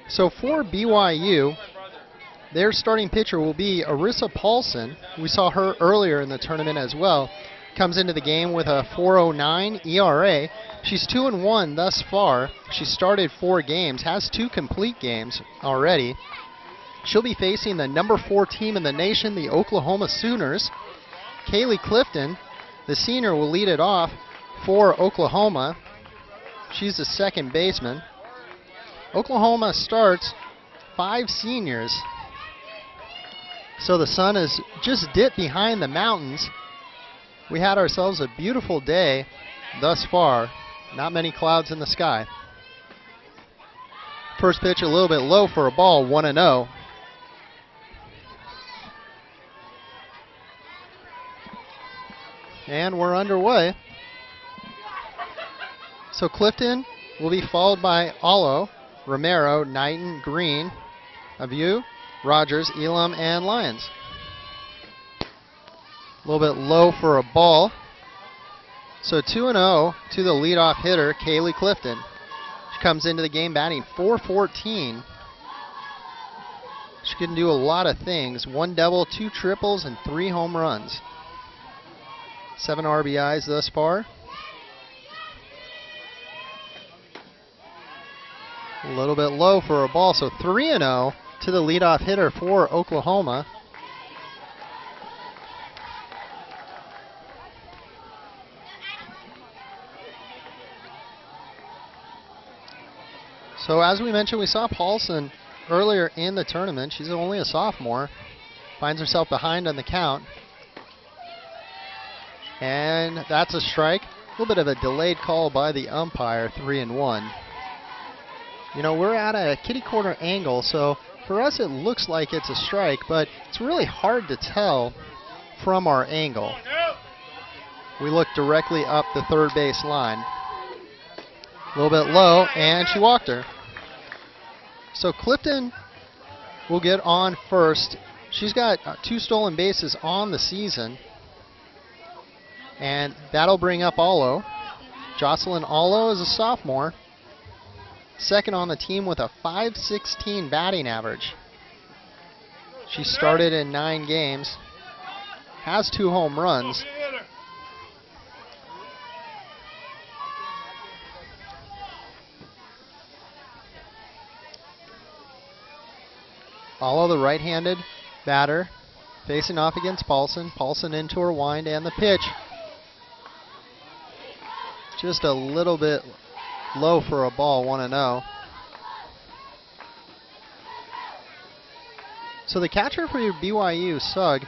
So for BYU, their starting pitcher will be Arissa Paulson. We saw her earlier in the tournament as well. Comes into the game with a 4.09 ERA. She's 2-1 thus far. She started 4 games, has 2 complete games already. She'll be facing the number 4 team in the nation, the Oklahoma Sooners. Kaylee Clifton, the senior, will lead it off for Oklahoma. She's the second baseman. Oklahoma starts 5 seniors. So the sun has just dipped behind the mountains. We had ourselves a beautiful day thus far. Not many clouds in the sky. First pitch a little bit low for a ball, 1-0. And we're underway. So Clifton will be followed by Allo, Romero, Knighton, Green, Aviu, Rogers, Elam, and Lyons. A little bit low for a ball. So 2-0 to the leadoff hitter, Kaylee Clifton. She comes into the game batting .414. She can do a lot of things. 1 double, 2 triples, and 3 home runs. 7 RBIs thus far. A little bit low for a ball, so 3-0 to the leadoff hitter for Oklahoma. So as we mentioned, we saw Paulson earlier in the tournament. She's only a sophomore. Finds herself behind on the count. And that's a strike. A little bit of a delayed call by the umpire, 3-1. You know, we're at a kitty corner angle, so for us it looks like it's a strike, but it's really hard to tell from our angle. We look directly up the third base line. A little bit low, and she walked her. So Clifton will get on first. She's got 2 stolen bases on the season. And that'll bring up Allo. Jocelyn Allo is a sophomore. Second on the team with a .516 batting average. She started in 9 games. Has 2 home runs. Allo, the right-handed batter, facing off against Paulson. Paulson into her wind, and the pitch. Just a little bit low for a ball, 1-0. So the catcher for BYU, Sugg,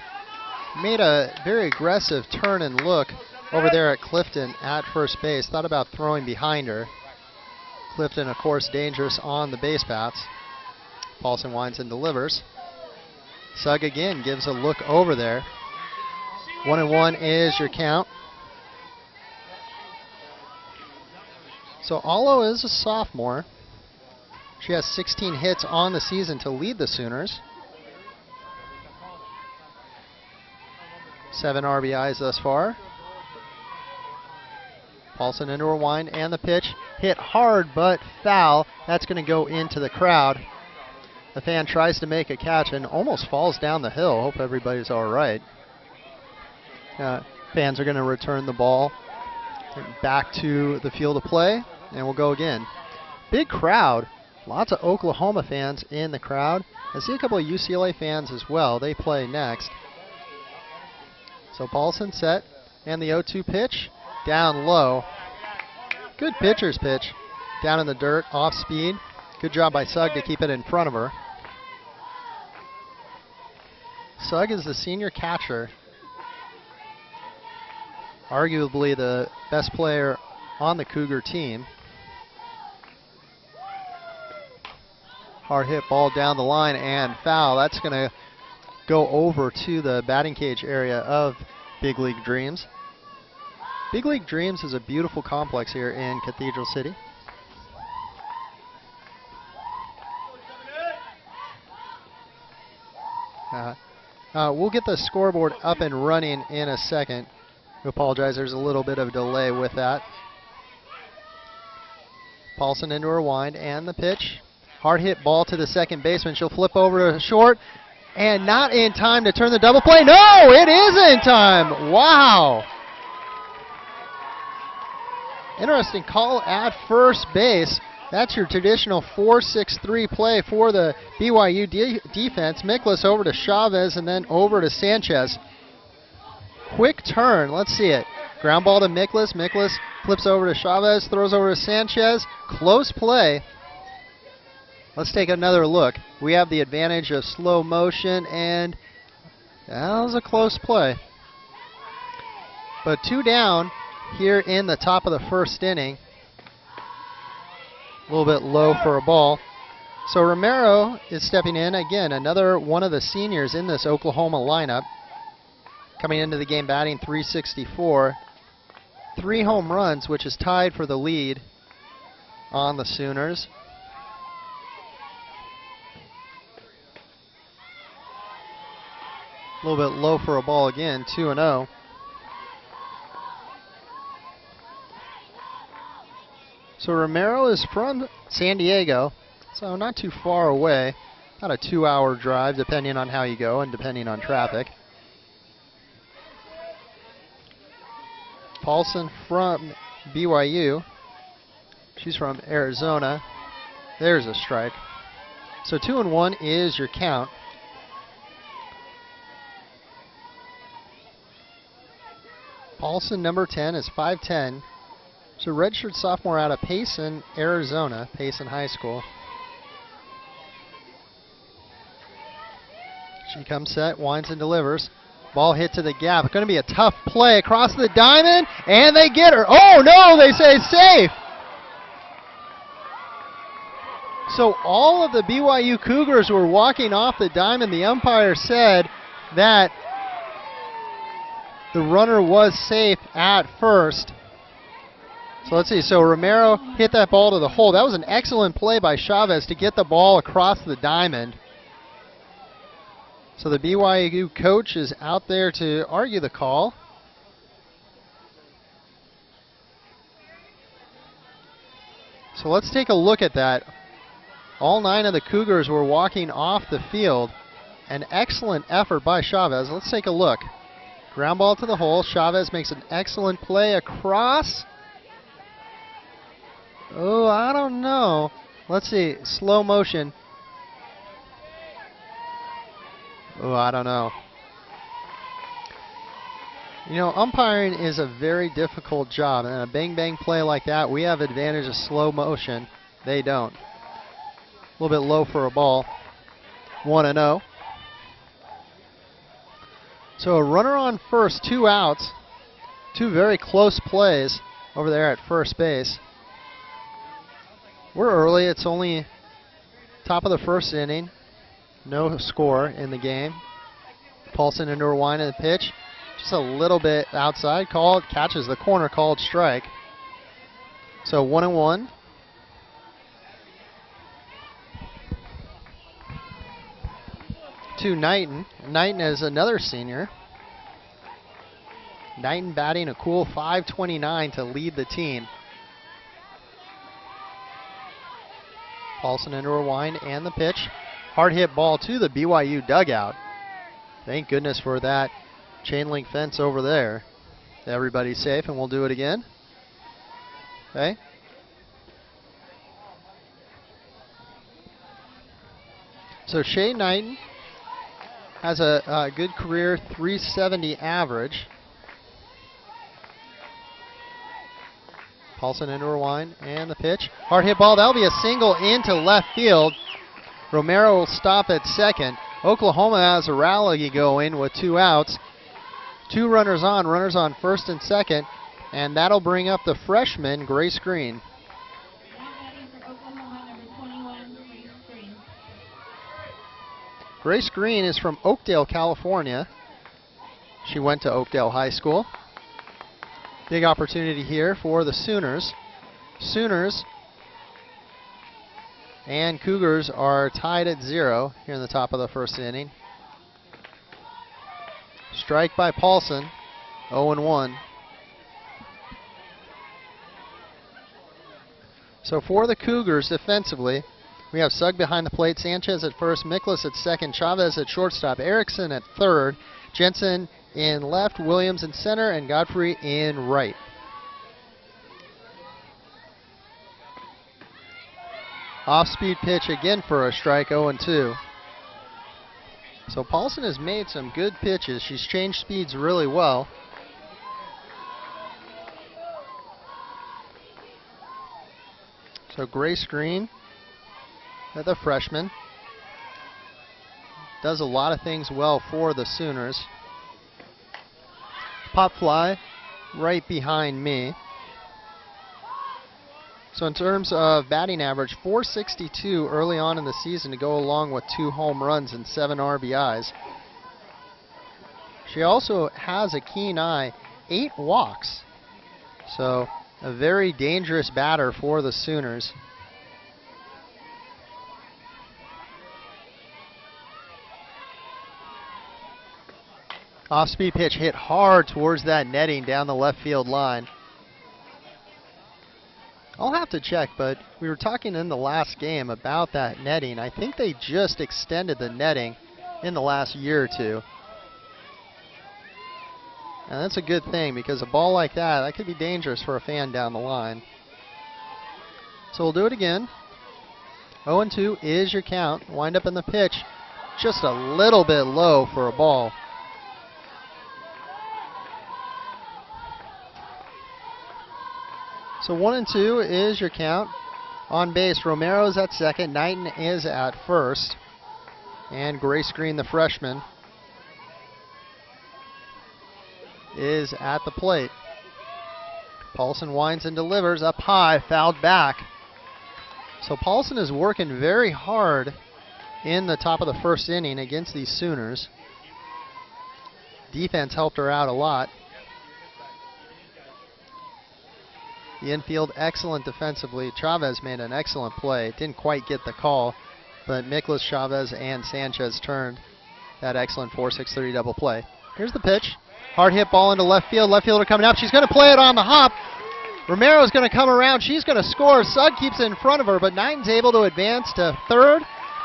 made a very aggressive turn and look over there at Clifton at first base. Thought about throwing behind her. Clifton, of course, dangerous on the base paths. Paulson winds and delivers. Sugg again gives a look over there. 1-1 is your count. So Allo is a sophomore. She has 16 hits on the season to lead the Sooners. 7 RBIs thus far. Paulson into her wind, and the pitch hit hard but foul. That's going to go into the crowd. The fan tries to make a catch and almost falls down the hill. Hope everybody's all right. Fans are going to return the ball back to the field of play, and we'll go again. Big crowd. Lots of Oklahoma fans in the crowd. I see a couple of UCLA fans as well. They play next. So Paulson set, and the 0-2 pitch down low. Good pitcher's pitch. Down in the dirt, off speed. Good job by Sugg to keep it in front of her. Sugg is the senior catcher. Arguably the best player on the Cougar team. Hard hit ball down the line and foul. That's going to go over to the batting cage area of Big League Dreams. Big League Dreams is a beautiful complex here in Cathedral City. We'll get the scoreboard up and running in a second. I apologize, there's a little bit of delay with that. Paulson into her wind, and the pitch. Hard hit ball to the second baseman. She'll flip over to short, and not in time to turn the double play. No, it is in time. Wow. Interesting call at first base. That's your traditional 4-6-3 play for the BYU defense. Miklas over to Chavez and then over to Sanchez. Quick turn. Let's see it. Ground ball to Miklas. Miklas flips over to Chavez, throws over to Sanchez. Close play. Let's take another look. We have the advantage of slow motion, and that was a close play. But 2 down here in the top of the first inning. A little bit low for a ball. So Romero is stepping in. Again, another one of the seniors in this Oklahoma lineup. Coming into the game batting .364. 3 home runs, which is tied for the lead on the Sooners. A little bit low for a ball again, 2-0. So Romero is from San Diego, so not too far away. About a 2-hour drive, depending on how you go and depending on traffic. Paulson from BYU. She's from Arizona. There's a strike. So 2-1 is your count. Paulson, number 10, is 5'10". So redshirt sophomore out of Payson, Arizona, Payson High School. She comes set, winds and delivers. Ball hit to the gap. It's going to be a tough play across the diamond, and they get her. Oh no, they say safe. So all of the BYU Cougars were walking off the diamond. The umpire said that the runner was safe at first. So let's see. So Romero hit that ball to the hole. That was an excellent play by Chavez to get the ball across the diamond. So the BYU coach is out there to argue the call. So let's take a look at that. All 9 of the Cougars were walking off the field. An excellent effort by Chavez. Let's take a look. Ground ball to the hole. Chavez makes an excellent play across. Oh, I don't know. Let's see. Slow motion. Oh, I don't know. You know, umpiring is a very difficult job. And a bang-bang play like that, we have advantage of slow motion. They don't. A little bit low for a ball. 1-0. So a runner on first, 2 outs. 2 very close plays over there at first base. We're early. It's only top of the first inning. No score in the game. Paulson into her wind of the pitch. Just a little bit outside. Called, catches the corner, called strike. So 1-1. To Knighton. Knighton is another senior. Knighton batting a cool .529 to lead the team. Paulson into her wind and the pitch. Hard hit ball to the BYU dugout. Thank goodness for that chain link fence over there. Everybody's safe, and we'll do it again. Okay. So Shay Knighton has a good career .370 average. Paulson into her wind and the pitch. Hard hit ball. That'll be a single into left field. Romero will stop at second. Oklahoma has a rally going with 2 outs. 2 runners on first and second, and that'll bring up the freshman, Grace Green. Grace Green is from Oakdale, California. She went to Oakdale High School. Big opportunity here for the Sooners. Sooners and Cougars are tied at 0 here in the top of the first inning. Strike by Paulson, 0-1. So for the Cougars defensively, We have Sugg behind the plate, Sanchez at first, Miklas at second, Chavez at shortstop, Erickson at third, Jensen in left, Williams in center, and Godfrey in right. Off-speed pitch again for a strike, 0-2. So Paulson has made some good pitches. She's changed speeds really well. So Grace Green, the freshman, does a lot of things well for the Sooners. Pop fly right behind me. So in terms of batting average, .462 early on in the season to go along with 2 home runs and 7 RBIs. She also has a keen eye, 8 walks. So a very dangerous batter for the Sooners. Off-speed pitch hit hard towards that netting down the left field line. I'll have to check, but we were talking in the last game about that netting. I think they just extended the netting in the last year or two. And that's a good thing, because a ball like that could be dangerous for a fan down the line. So we'll do it again. 0-2 is your count. Wind up in the pitch, just a little bit low for a ball. So 1-2 is your count. On base, Romero's at second, Knighton is at first, and Grace Green, the freshman, is at the plate. Paulson winds and delivers up high, fouled back. So Paulson is working very hard in the top of the first inning against these Sooners. Defense helped her out a lot. The infield excellent defensively. Chavez made an excellent play. Didn't quite get the call, but Miklas, Chavez, and Sanchez turned that excellent 4-6-30 double play. Here's the pitch. Hard hit ball into left field. Left fielder coming up. She's going to play it on the hop. Romero's going to come around. She's going to score. Sugg keeps it in front of her, but Knighton's able to advance to third,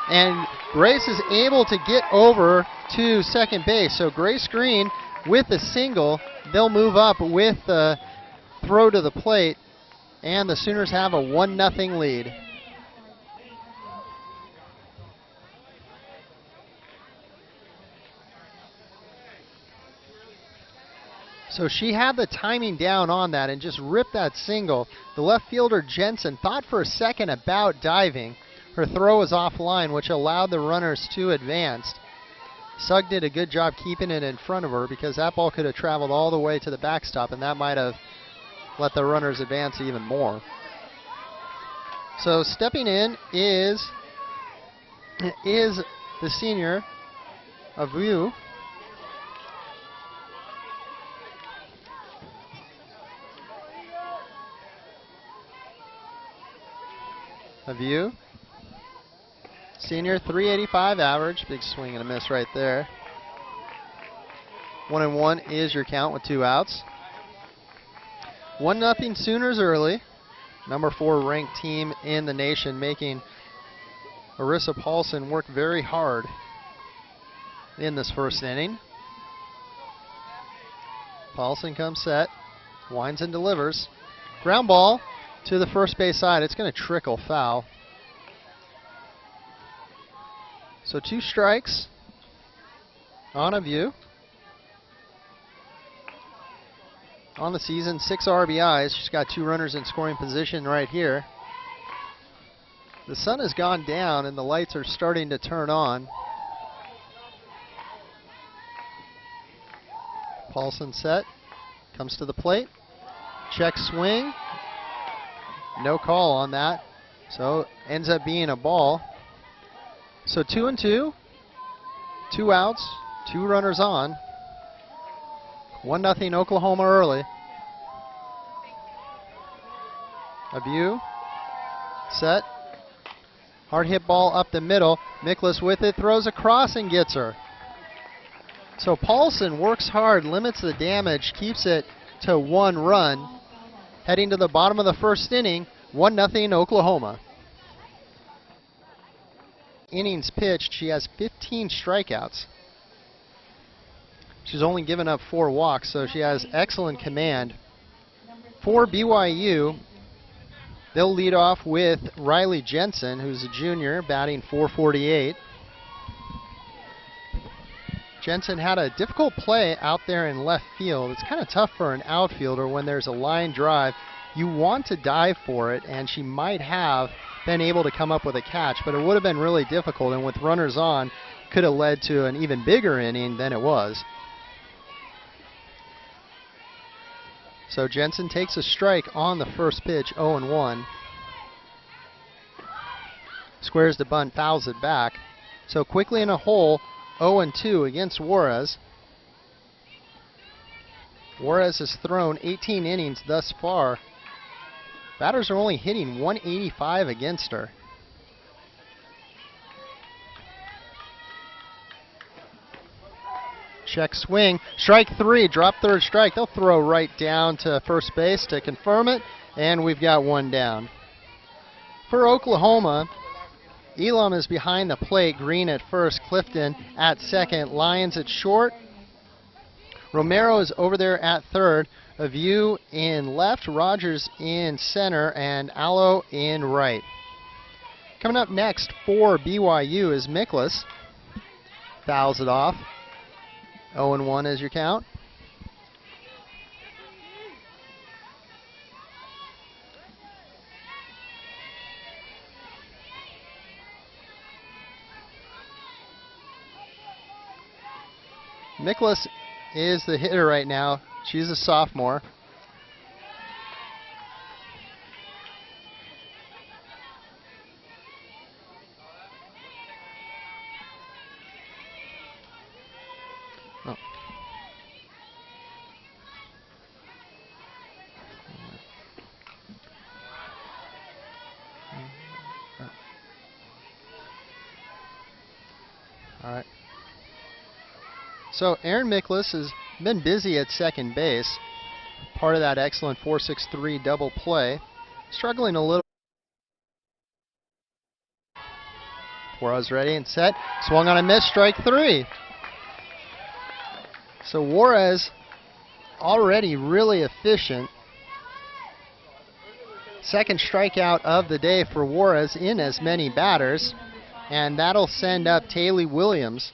and Grace is able to get over to second base. So Grace Green with the single. They'll move up with the throw to the plate, and the Sooners have a 1-0 lead. So she had the timing down on that and just ripped that single. The left fielder, Jensen, thought for a second about diving. Her throw was offline, which allowed the runners to advance. Sugg did a good job keeping it in front of her, because that ball could have traveled all the way to the backstop, and that might have let the runners advance even more. So stepping in is the senior, Avu. Avu, senior, 385 average. Big swing and a miss right there. 1-1 is your count with 2 outs. 1-0 Sooners early. Number 4 ranked team in the nation, making Arissa Paulson work very hard in this first inning. Paulson comes set, winds and delivers. Ground ball to the first base side. It's going to trickle foul. So 2 strikes on Avu. On the season, 6 RBIs. She's got 2 runners in scoring position right here. The sun has gone down and the lights are starting to turn on. Paulson set, comes to the plate, check swing. No call on that, so ends up being a ball. So 2-2, 2 outs, 2 runners on. 1-0 Oklahoma early. Avu, set. Hard hit ball up the middle. Miklas with it, throws across and gets her. So Paulson works hard, limits the damage, keeps it to 1 run. Heading to the bottom of the first inning, 1-0 Oklahoma. innings pitched, she has 15 strikeouts. She's only given up 4 walks, so she has excellent command. For BYU, they'll lead off with Riley Jensen, who's a junior, batting .448. Jensen had a difficult play out there in left field. It's kind of tough for an outfielder when there's a line drive. You want to dive for it, and she might have been able to come up with a catch, but it would have been really difficult, and with runners on, could have led to an even bigger inning than it was. So Jensen takes a strike on the first pitch, 0-1. Squares the bunt, fouls it back. So quickly in a hole, 0-2 against Juarez. Juarez has thrown 18 innings thus far. Batters are only hitting 185 against her. Check swing, strike 3, drop third strike. They'll throw right down to first base to confirm it, and we've got 1 down. For Oklahoma, Elam is behind the plate, Green at first, Clifton at second, Lyons at short. Romero is over there at third, Aviu in left, Rogers in center, and Allo in right. Coming up next for BYU is Miklas. Fouls it off. 0-1 is your count. Miklas is the hitter right now. She's a sophomore. Oh. All right. So Aaron Miklas has been busy at second base. Part of that excellent 4-6-3 double play. Struggling a little. Juarez ready and set. Swung on a miss, strike 3. So Juarez already really efficient. Second strikeout of the day for Juarez in as many batters. And that'll send up Taylor Williams.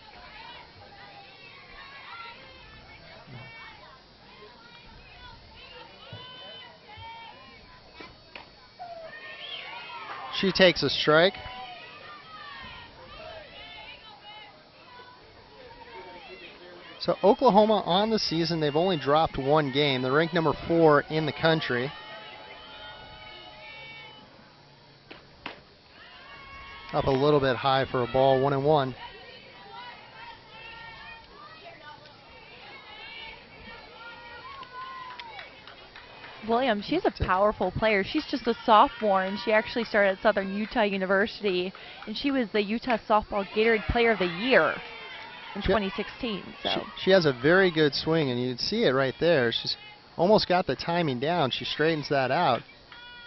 She takes a strike. So Oklahoma on the season, they've only dropped 1 game. They're ranked number 4 in the country. Up a little bit high for a ball, 1-1. Williams, she's a powerful player. She's just a sophomore, and she actually started at Southern Utah University, and she was the Utah Softball Gatorade Player of the Year in 2016. So she has a very good swing, and you can see it right there. She's almost got the timing down. She straightens that out,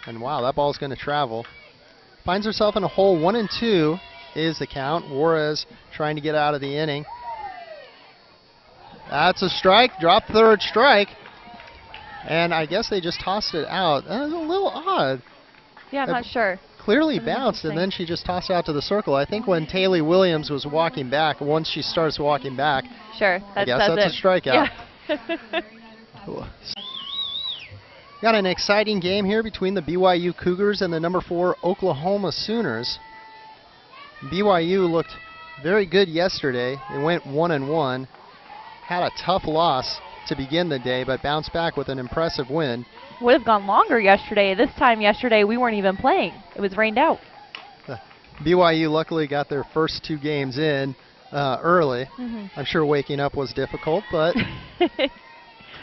and wow, that ball's going to travel. Finds herself in a hole, 1-2 is the count. Juarez trying to get out of the inning. That's a strike, drop third strike. And I guess they just tossed it out. That was a little odd. Yeah, I'm not sure. Clearly bounced, and then she just tossed it out to the circle. I think when Taylor Williams was walking back, once she starts walking back, sure, I guess that's a strikeout. Yeah. Got an exciting game here between the BYU Cougars and the number 4 Oklahoma Sooners. BYU looked very good yesterday. They went 1-1. Had a tough loss to begin the day, but bounced back with an impressive win. Would have gone longer yesterday. This time yesterday we weren't even playing. It was rained out. BYU luckily got their first 2 games in early. I'm sure waking up was difficult, but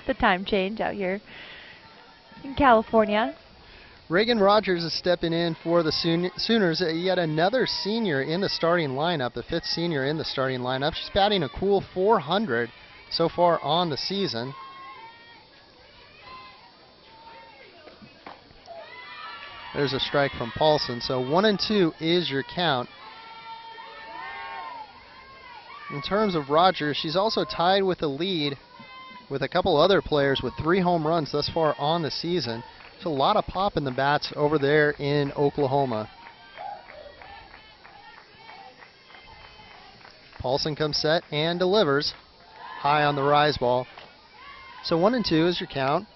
the time change out here in California. Reagan Rogers is stepping in for the Sooners. Yet another senior in the starting lineup, the 5th senior in the starting lineup. She's batting a cool .400 so far on the season. There's a strike from Paulson, so 1-2 is your count. In terms of Rogers, she's also tied with the lead with a couple other players with 3 home runs thus far on the season. There's a lot of pop in the bats over there in Oklahoma. Paulson comes set and delivers high on the rise ball. So 1-2 is your count.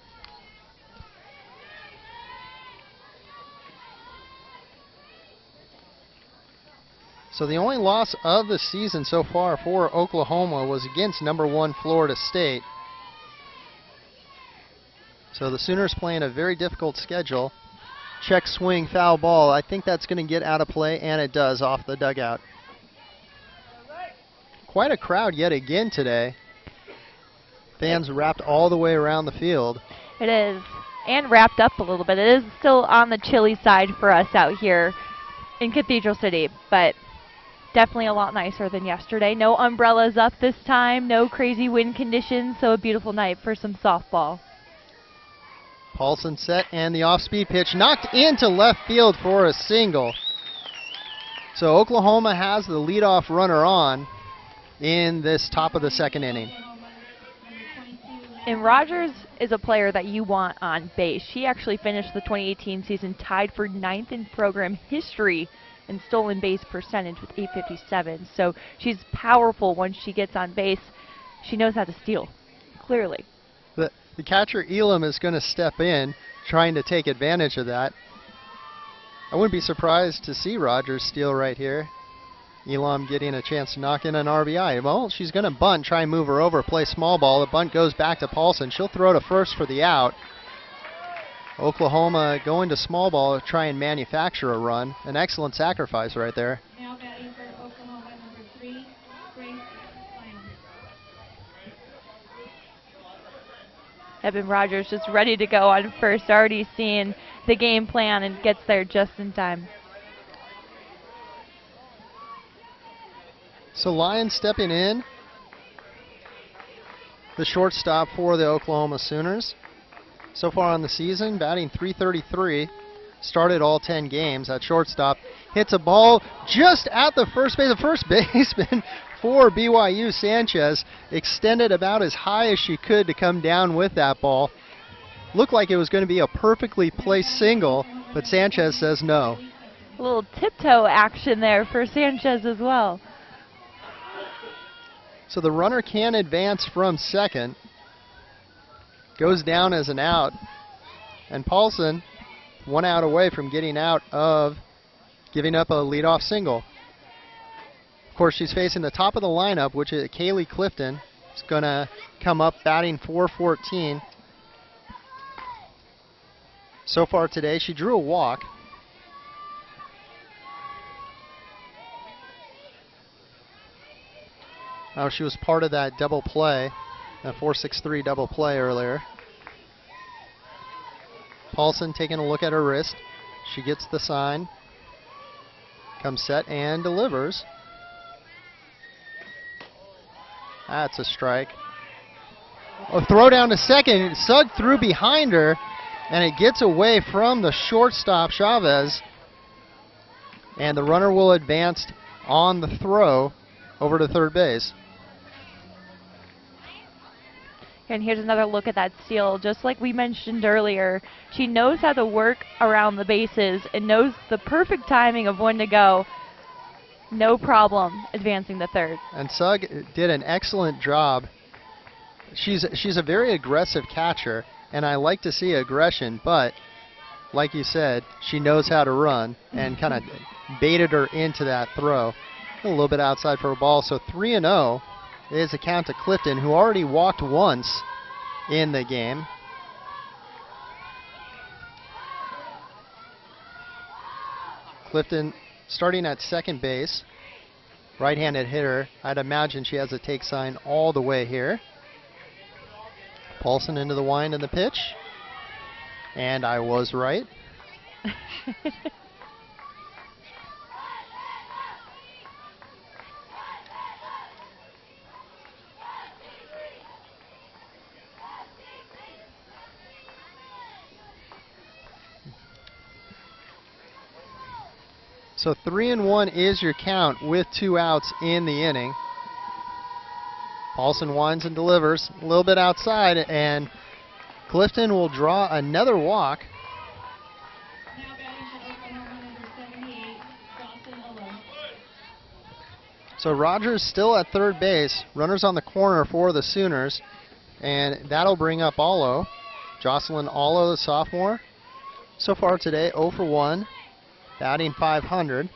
So the only loss of the season so far for Oklahoma was against number 1 Florida State. So the Sooners playing a very difficult schedule. Check swing, foul ball. I think that's going to get out of play, and it does off the dugout. Quite a crowd yet again today. Fans wrapped all the way around the field. It is, and wrapped up a little bit. It is still on the chilly side for us out here in Cathedral City, but definitely a lot nicer than yesterday. No umbrellas up this time, no crazy wind conditions, so a beautiful night for some softball. Paulson set, and the off-speed pitch knocked into left field for a single. So Oklahoma has the leadoff runner on in this top of the second inning. And Rogers is a player that you want on base. She actually finished the 2018 season tied for 9th in program history in stolen base percentage with 857. So she's powerful once she gets on base. She knows how to steal, clearly. The catcher Elam is going to step in, trying to take advantage of that. I wouldn't be surprised to see Rogers steal right here. Elam getting a chance to knock in an RBI. Well, she's going to bunt, try and move her over, play small ball. The bunt goes back to Paulson. She'll throw to first for the out. Oklahoma going to small ball, try and manufacture a run. An excellent sacrifice right there. Now batting for Oklahoma, number 3, Grace Lyons. Evan Rogers just ready to go on first, already seeing the game plan and gets there just in time. So Lyons stepping in, the shortstop for the Oklahoma Sooners. So far on the season, batting .333, started all 10 games at shortstop. Hits a ball just at the first base. The first baseman for BYU, Sanchez, extended about as high as she could to come down with that ball. Looked like it was going to be a perfectly placed single, but Sanchez says no. A little tiptoe action there for Sanchez as well. So the runner can advance from second. Goes down as an out. And Paulson, 1 out away from getting out of giving up a leadoff single. Of course, she's facing the top of the lineup, which is Kaylee Clifton. Is going to come up batting .414. So far today, she drew a walk. Oh, she was part of that double play, that 4-6-3 double play earlier. Paulson taking a look at her wrist. She gets the sign. Comes set and delivers. That's a strike. A throw down to second. Sugg threw behind her, and it gets away from the shortstop, Chavez. And the runner will advance on the throw over to third base. And here's another look at that steal. Just like we mentioned earlier, she knows how to work around the bases and knows the perfect timing of when to go. No problem advancing to third. And Sugg did an excellent job. She's a very aggressive catcher, and I like to see aggression, but like you said, she knows how to run and kind of baited her into that throw. A little bit outside for a ball, so 3-0 is the count to Clifton, who already walked once in the game. Clifton starting at second base, right-handed hitter. I'd imagine she has a take sign all the way here. Paulson into the wind and the pitch, and I was right. So 3-1 is your count with 2 outs in the inning. Paulson winds and delivers a little bit outside, and Clifton will draw another walk. Now batting for Oklahoma, number 78, Dawson Olo. So Rogers still at third base. Runners on the corner for the Sooners. And that'll bring up Allo. Jocelyn Allo, the sophomore. So far today, 0 for 1, batting .500.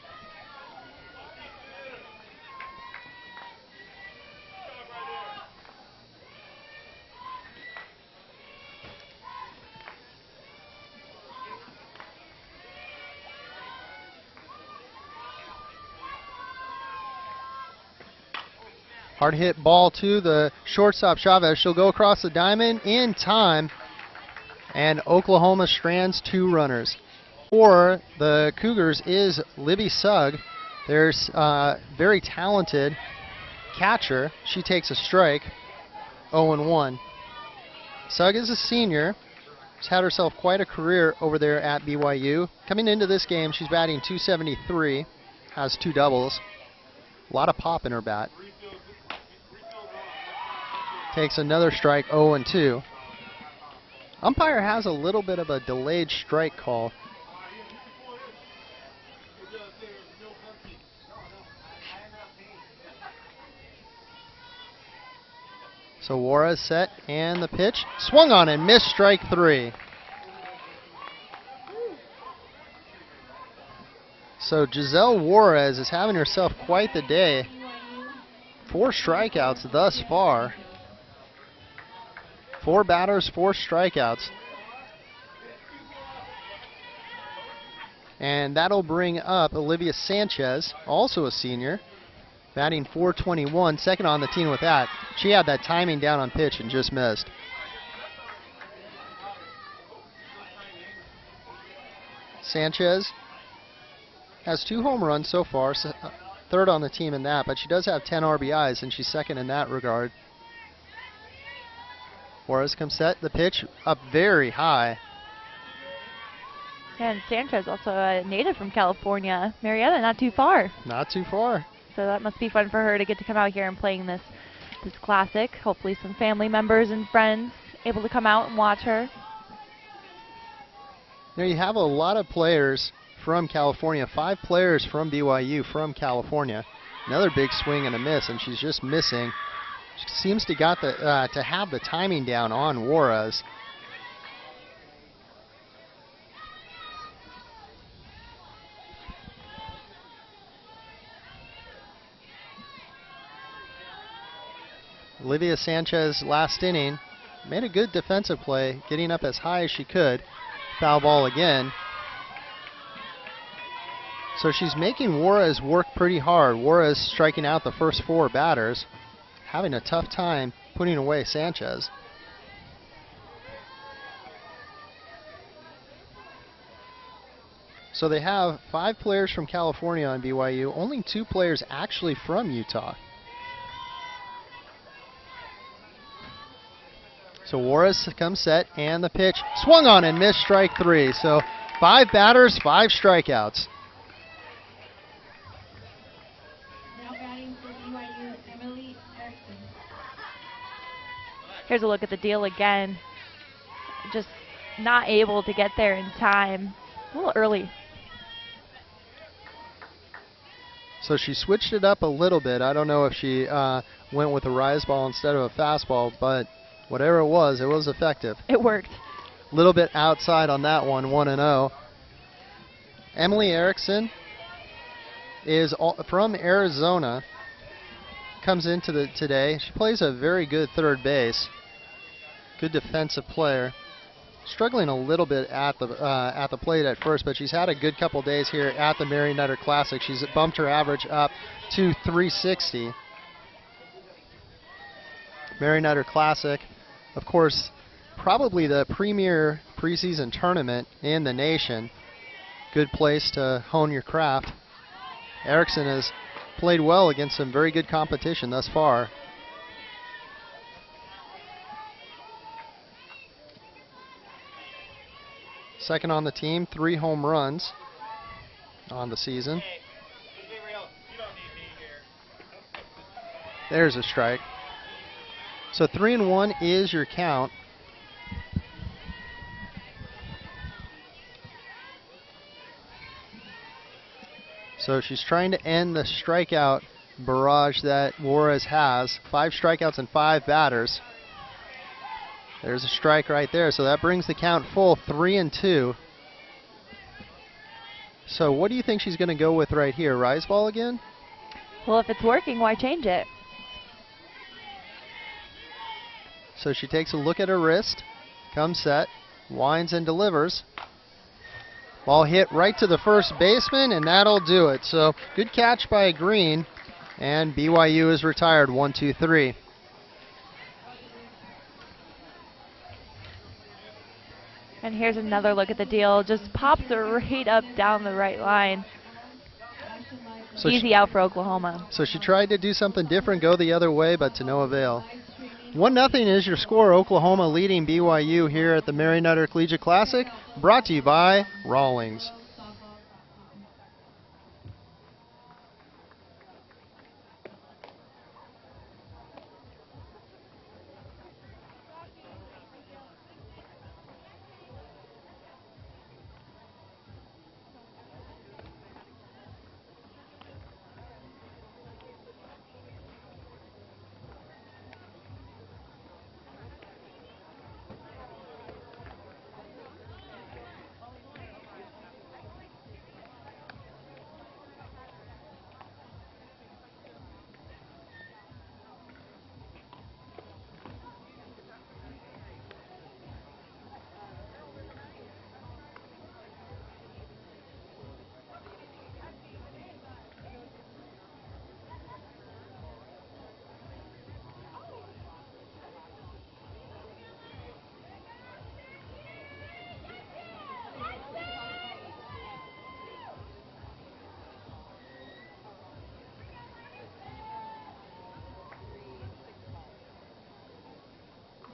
Hard hit ball to the shortstop Chavez. She'll go across the diamond in time, and Oklahoma strands 2 runners. For the Cougars is Libby Sugg. There's a very talented catcher. She takes a strike, 0-1. Sugg is a senior. She's had herself quite a career over there at BYU. Coming into this game, she's batting .273, has 2 doubles. A lot of pop in her bat. Takes another strike, 0-2. Umpire has a little bit of a delayed strike call. So Juarez set, and the pitch swung on and missed, strike 3. So Giselle Juarez is having herself quite the day. 4 strikeouts thus far. 4 batters, 4 strikeouts. And that'll bring up Olivia Sanchez, also a senior, batting .421, second on the team with that. She had that timing down on pitch and just missed. Sanchez has 2 home runs so far, third on the team in that, but she does have 10 RBIs, and she's second in that regard. Juarez comes set, the pitch up very high. And Sanchez, also a native from California. Marietta, not too far. Not too far. So that must be fun for her to get to come out here and playing this classic. Hopefully some family members and friends able to come out and watch her. Now you have a lot of players from California, 5 players from BYU from California. Another big swing and a miss, and she's just missing. She seems to got the to have the timing down on Juarez. Olivia Sanchez last inning made a good defensive play, getting up as high as she could. Foul ball again. So she's making Juarez work pretty hard. Juarez striking out the first 4 batters, having a tough time putting away Sanchez. So they have 5 players from California on BYU, only 2 players actually from Utah. So Juarez comes set, and the pitch swung on and missed, strike 3. So 5 batters, 5 strikeouts. Now batting for BYU, Emily Erickson. Here's a look at the deal again. Just not able to get there in time. A little early. So she switched it up a little bit. I don't know if she went with a rise ball instead of a fastball, but whatever it was effective. It worked. A little bit outside on that one, 1-0. Emily Erickson is from Arizona. Comes into today. She plays a very good third base. Good defensive player. Struggling a little bit at the plate at first, but she's had a good couple days here at the Mary Nutter Classic. She's bumped her average up to .360. Mary Nutter Classic, of course, probably the premier preseason tournament in the nation. Good place to hone your craft. Erickson has played well against some very good competition thus far. Second on the team, 3 home runs on the season. There's a strike. So 3-1 is your count. So she's trying to end the strikeout barrage that Juarez has. 5 strikeouts and 5 batters. There's a strike right there, so that brings the count full, 3-2. So what do you think she's going to go with right here? Rise ball again? Well, if it's working, why change it? So she takes a look at her wrist, comes set, winds and delivers. Ball hit right to the first baseman, and that'll do it. So good catch by Green, and BYU is retired, 1-2-3. And here's another look at the deal. Just pops it right up down the right line. So Easy out for Oklahoma. So she tried to do something different, go the other way, but to no avail. 1-0 is your score. Oklahoma leading BYU here at the Mary Nutter Collegiate Classic, brought to you by Rawlings.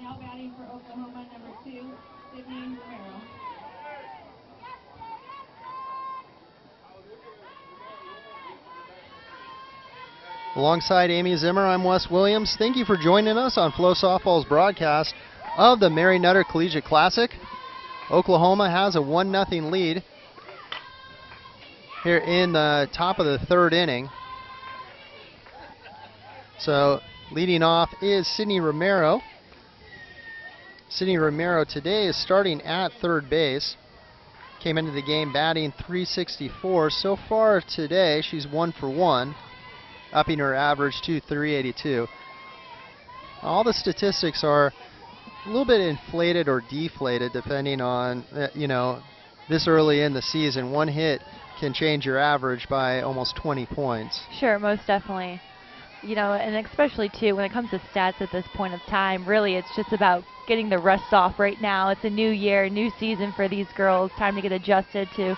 Now batting for Oklahoma, number 2, Sydney Romero. Alongside Amy Zimmer, I'm Wes Williams. Thank you for joining us on Flow Softball's broadcast of the Mary Nutter Collegiate Classic. Oklahoma has a 1-0 lead here in the top of the 3rd inning. So leading off is Sydney Romero. Sydney Romero today is starting at 3rd base. Came into the game batting .364. So far today, she's 1 for 1, upping her average to .382. All the statistics are a little bit inflated or deflated depending on, this early in the season. One hit can change your average by almost 20 points. Sure, most definitely. And especially too, when it comes to stats at this point of time, really it's just about getting the rust off right now. It's a new year, new season for these girls. Time to get adjusted to,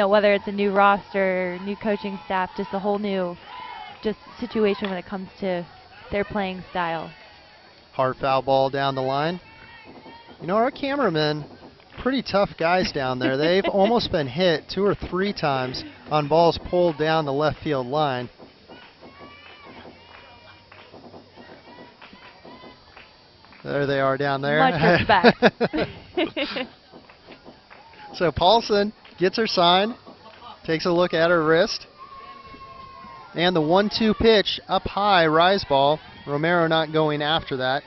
whether it's a new roster, new coaching staff, just a whole new situation when it comes to their playing style. Hard foul ball down the line. Our cameramen, pretty tough guys down there. They've almost been hit 2 or 3 times on balls pulled down the left field line. There they are down there. Much respect. So Paulson gets her sign, takes a look at her wrist, and the 1-2 pitch up high, rise ball. Romero not going after that.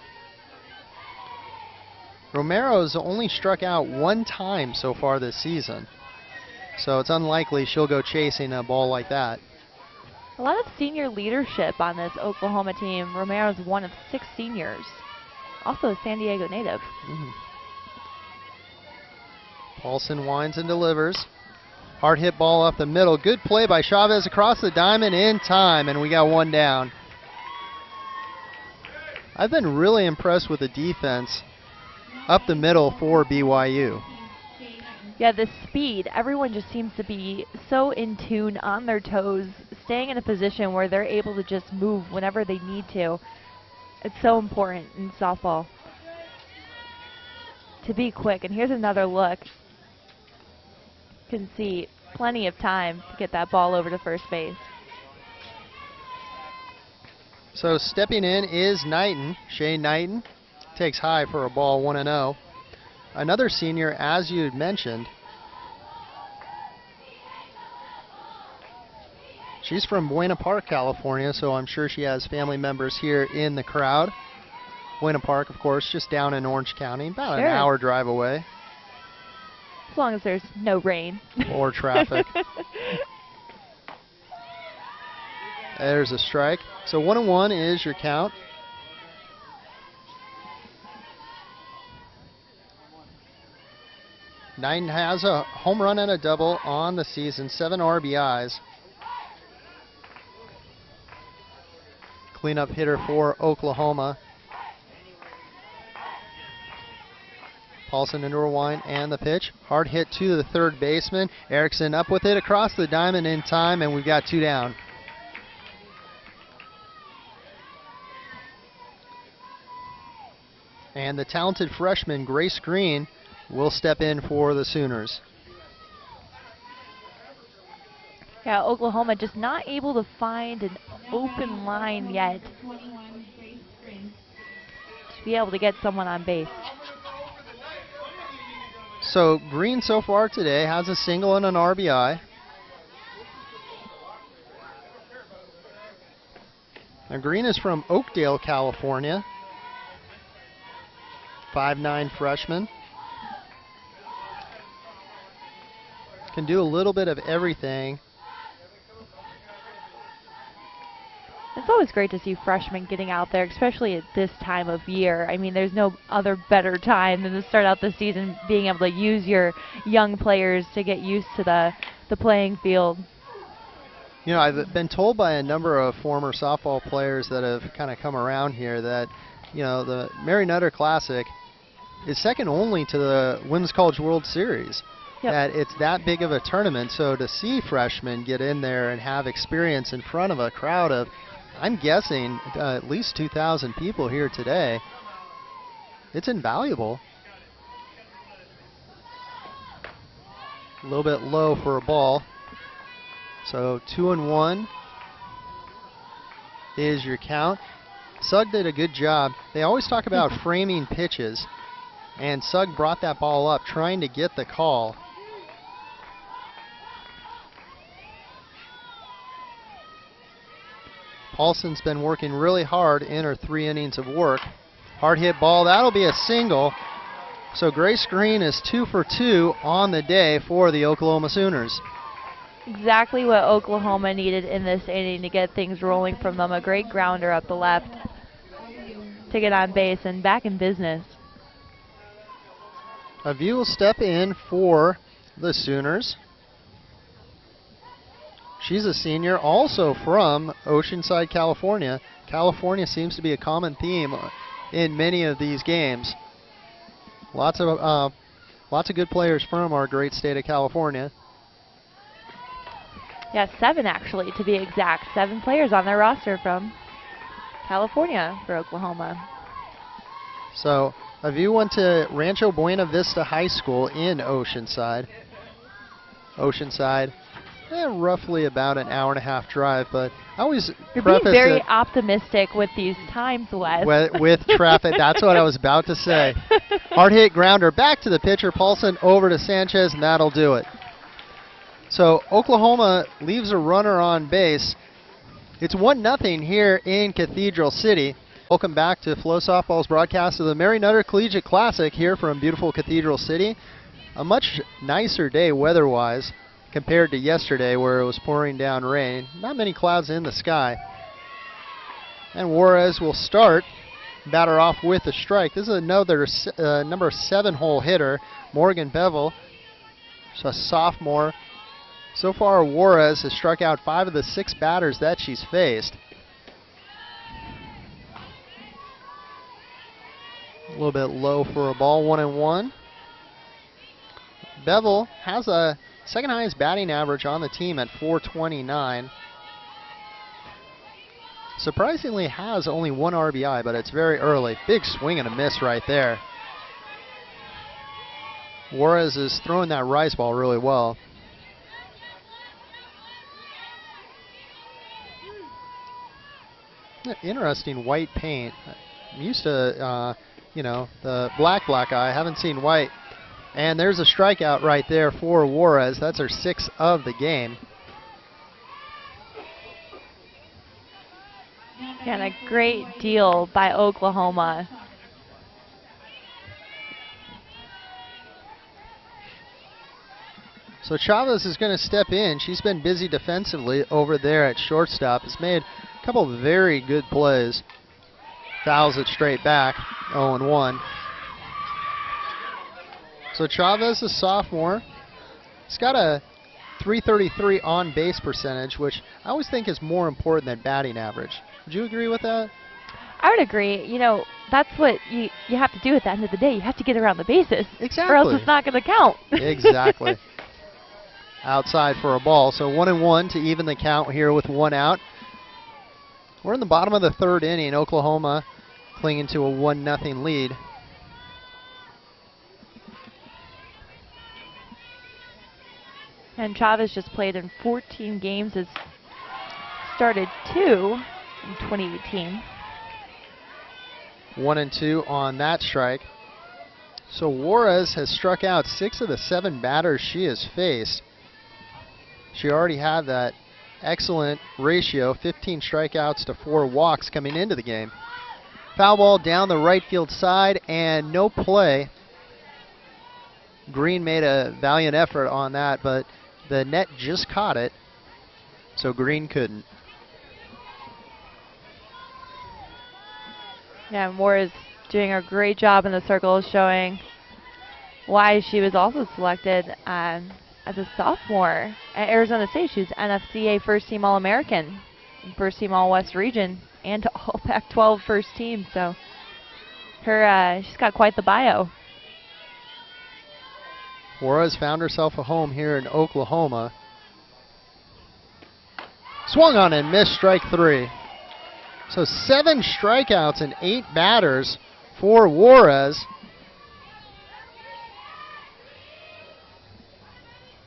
Romero's only struck out 1 time so far this season, so it's unlikely she'll go chasing a ball like that. A lot of senior leadership on this Oklahoma team. Romero's one of 6 seniors. Also a San Diego native. Paulson winds and delivers. Hard hit ball up the middle. Good play by Chavez across the diamond in time, and we got 1 down. I've been really impressed with the defense up the middle for BYU. Yeah, the speed. Everyone just seems to be so in tune, on their toes, staying in a position where they're able to just move whenever they need to. It's so important in softball to be quick. And here's another look. You can see plenty of time to get that ball over to first base. So stepping in is Knighton. Shane Knighton takes high for a ball 1-0. Another senior, as you had mentioned. She's from Buena Park, California, so I'm sure she has family members here in the crowd. Buena Park, of course, just down in Orange County, about an hour drive away. As long as there's no rain. Or traffic. There's a strike. So 1-1 is your count. Knighton has a home run and a double on the season, 7 RBIs. Cleanup hitter for Oklahoma. Paulson into a wind and the pitch. Hard hit to the third baseman. Erickson up with it across the diamond in time, and we've got 2 down. And the talented freshman, Grace Green, will step in for the Sooners. Yeah, Oklahoma just not able to find an open line yet to be able to get someone on base. So Green so far today has a single and an RBI. Now Green is from Oakdale, California. 5'9" freshman. Can do a little bit of everything. It's always great to see freshmen getting out there, especially at this time of year. I mean, there's no other better time than to start out the season being able to use your young players to get used to the playing field. You know, I've been told by a number of former softball players that have kind of come around here that, you know, the Mary Nutter Classic is second only to the Women's College World Series. Yep. That it's that big of a tournament, so to see freshmen get in there and have experience in front of a crowd of, I'm guessing, at least 2,000 people here today, it's invaluable. A little bit low for a ball. So 2-1 is your count. Sugg did a good job. They always talk about framing pitches, and Sugg brought that ball up trying to get the call. Paulson's been working really hard in her 3 innings of work. Hard hit ball, that'll be a single. So Grace Green is 2 for 2 on the day for the Oklahoma Sooners. Exactly what Oklahoma needed in this inning to get things rolling from them. A great grounder up the left to get on base and back in business. A view will step in for the Sooners. She's a senior, also from Oceanside, California. California seems to be a common theme in many of these games. Lots of good players from our great state of California. Yeah, 7 actually, to be exact. 7 players on their roster from California for Oklahoma. So a view went to Rancho Buena Vista High School in Oceanside. Oceanside. Roughly about an hour-and-a-half drive, but I always You're being preface very it optimistic with these times, Wes. with traffic. That's what I was about to say. Hard hit grounder back to the pitcher, Paulson over to Sanchez, and that'll do it. So Oklahoma leaves a runner on base. It's 1-0 here in Cathedral City. Welcome back to Flow Softball's broadcast of the Mary Nutter Collegiate Classic here from beautiful Cathedral City. A much nicer day weather-wise compared to yesterday where it was pouring down rain. Not many clouds in the sky. And Juarez will start. Batter off with a strike. This is another number 7 hole hitter, Morgan Bevel. She's a sophomore. So far, Juarez has struck out 5 of the 6 batters that she's faced. A little bit low for a ball, 1-1. Bevel has a second highest batting average on the team at .429. Surprisingly has only 1 RBI, but it's very early. Big swing and a miss right there. Juarez is throwing that rise ball really well. Interesting white paint. I'm used to, the black eye. Haven't seen white. And there's a strikeout right there for Juarez. That's her 6th of the game. And a great deal by Oklahoma. So Chavez is going to step in. She's been busy defensively over there at shortstop. Has made a couple of very good plays. Fouls it straight back, 0-1. So Chavez, a sophomore, he's got a .333 on base percentage, which I always think is more important than batting average. Would you agree with that? I would agree. You know, that's what you have to do at the end of the day. You have to get around the bases. Exactly. Or else it's not going to count. Exactly. Outside for a ball. So 1-1 to even the count here with 1 out. We're in the bottom of the 3rd inning. Oklahoma clinging to a 1-0 lead. And Chavez just played in 14 games, has started 2 in 2018. 1-2 on that strike. So Juarez has struck out 6 of the 7 batters she has faced. She already had that excellent ratio, 15 strikeouts to 4 walks coming into the game. Foul ball down the right field side and no play. Green made a valiant effort on that, but the net just caught it, so Green couldn't. Yeah, Moore is doing a great job in the circle, showing why she was also selected as a sophomore at Arizona State. She was NFCA First Team All-American, First Team All-West Region, and All Pac-12 First Team. So she's got quite the bio. Juarez found herself a home here in Oklahoma. Swung on and missed, strike 3. So 7 strikeouts and 8 batters for Juarez.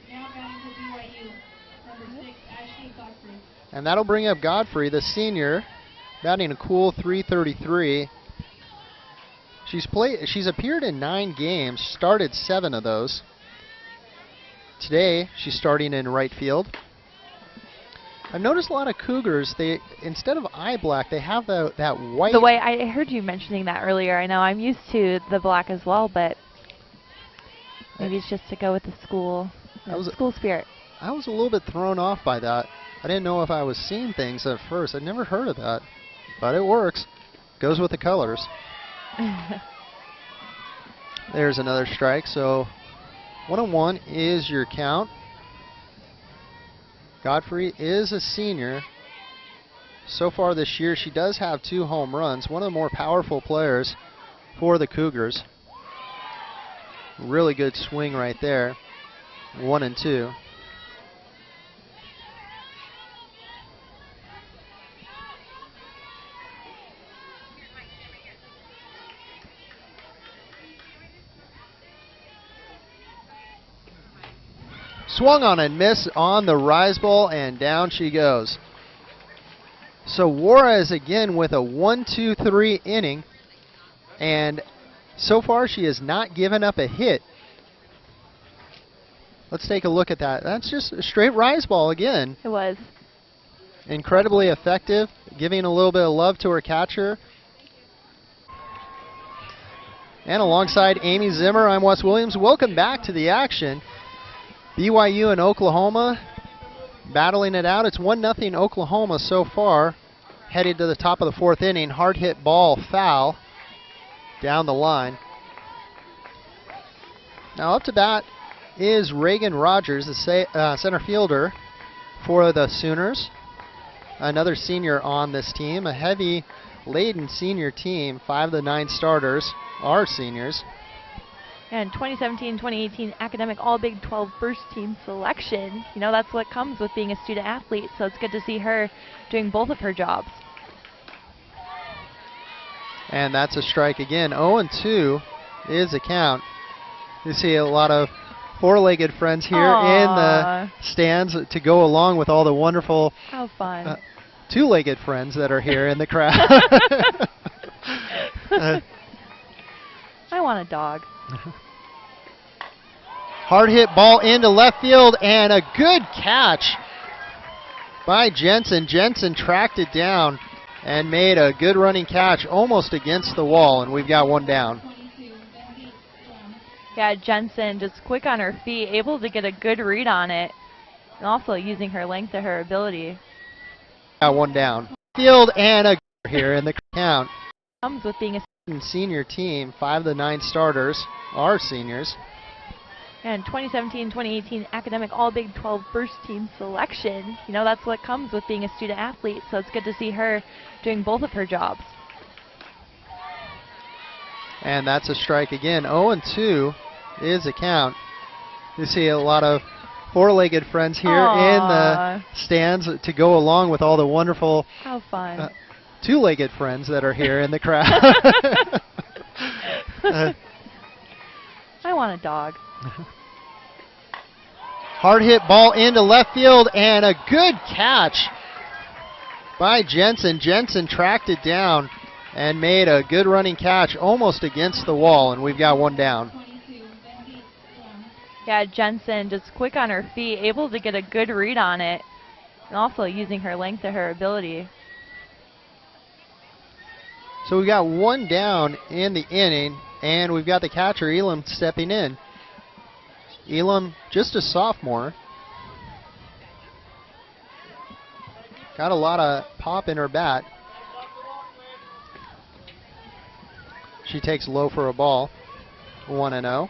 Now batting for BYU, number 6, Ashley Godfrey. And that'll bring up Godfrey, the senior, batting a cool .333. She's appeared in 9 games, started 7 of those. Today, she's starting in right field. I've noticed a lot of Cougars, they instead of eye black, they have that white. The way I heard you mentioning that earlier, I know I'm used to the black as well, but maybe it's just to go with the school spirit. I was a little bit thrown off by that. I didn't know if I was seeing things at first. I'd never heard of that, but it works. Goes with the colors. There's another strike, so 1-1 is your count. Godfrey is a senior. So far this year, she does have 2 home runs, one of the more powerful players for the Cougars. Really good swing right there. 1-2. Swung on and missed on the rise ball, and down she goes. So Juarez again with a 1-2-3 inning, and so far she has not given up a hit. Let's take a look at that. That's just a straight rise ball again. It was. Incredibly effective, giving a little bit of love to her catcher. And alongside Amy Zimmer, I'm Wes Williams. Welcome back to the action. BYU and Oklahoma battling it out. It's 1-0 Oklahoma so far. Headed to the top of the 4th inning. Hard hit ball, foul down the line. Now up to bat is Reagan Rogers, the center fielder for the Sooners. Another senior on this team. A heavy laden senior team. 5 of the 9 starters are seniors. And 2017-2018 academic all Big 12 first team selection. You know, that's what comes with being a student athlete, so it's good to see her doing both of her jobs. And that's a strike again. 0-2 is the count. You see a lot of 4-legged friends here in the stands to go along with all the wonderful how fun two-legged friends that are here in the crowd. I want a dog. Hard hit ball into left field, and a good catch by Jensen. Jensen tracked it down and made a good running catch almost against the wall, and we've got one down. Yeah, Jensen just quick on her feet, able to get a good read on it, and also using her length to her ability. Got one down. Field and a here in the count. Comes with being a Senior team, 5 of the 9 starters are seniors. and 2017-2018 academic all Big 12 first team selection. You know, that's what comes with being a student athlete, so it's good to see her doing both of her jobs. And that's a strike again. 0-2 is the count. You see a lot of four-legged friends here in the stands to go along with all the wonderful how fun two-legged friends that are here in the crowd. I want a dog. Hard hit ball into left field, and a good catch by Jensen. Jensen tracked it down and made a good running catch almost against the wall, and we've got one down. Yeah, Jensen just quick on her feet, able to get a good read on it, and also using her length to her ability. So we got one down in the inning, and we've got the catcher, Elam, stepping in. Elam, just a sophomore. Got a lot of pop in her bat. She takes low for a ball, 1-0.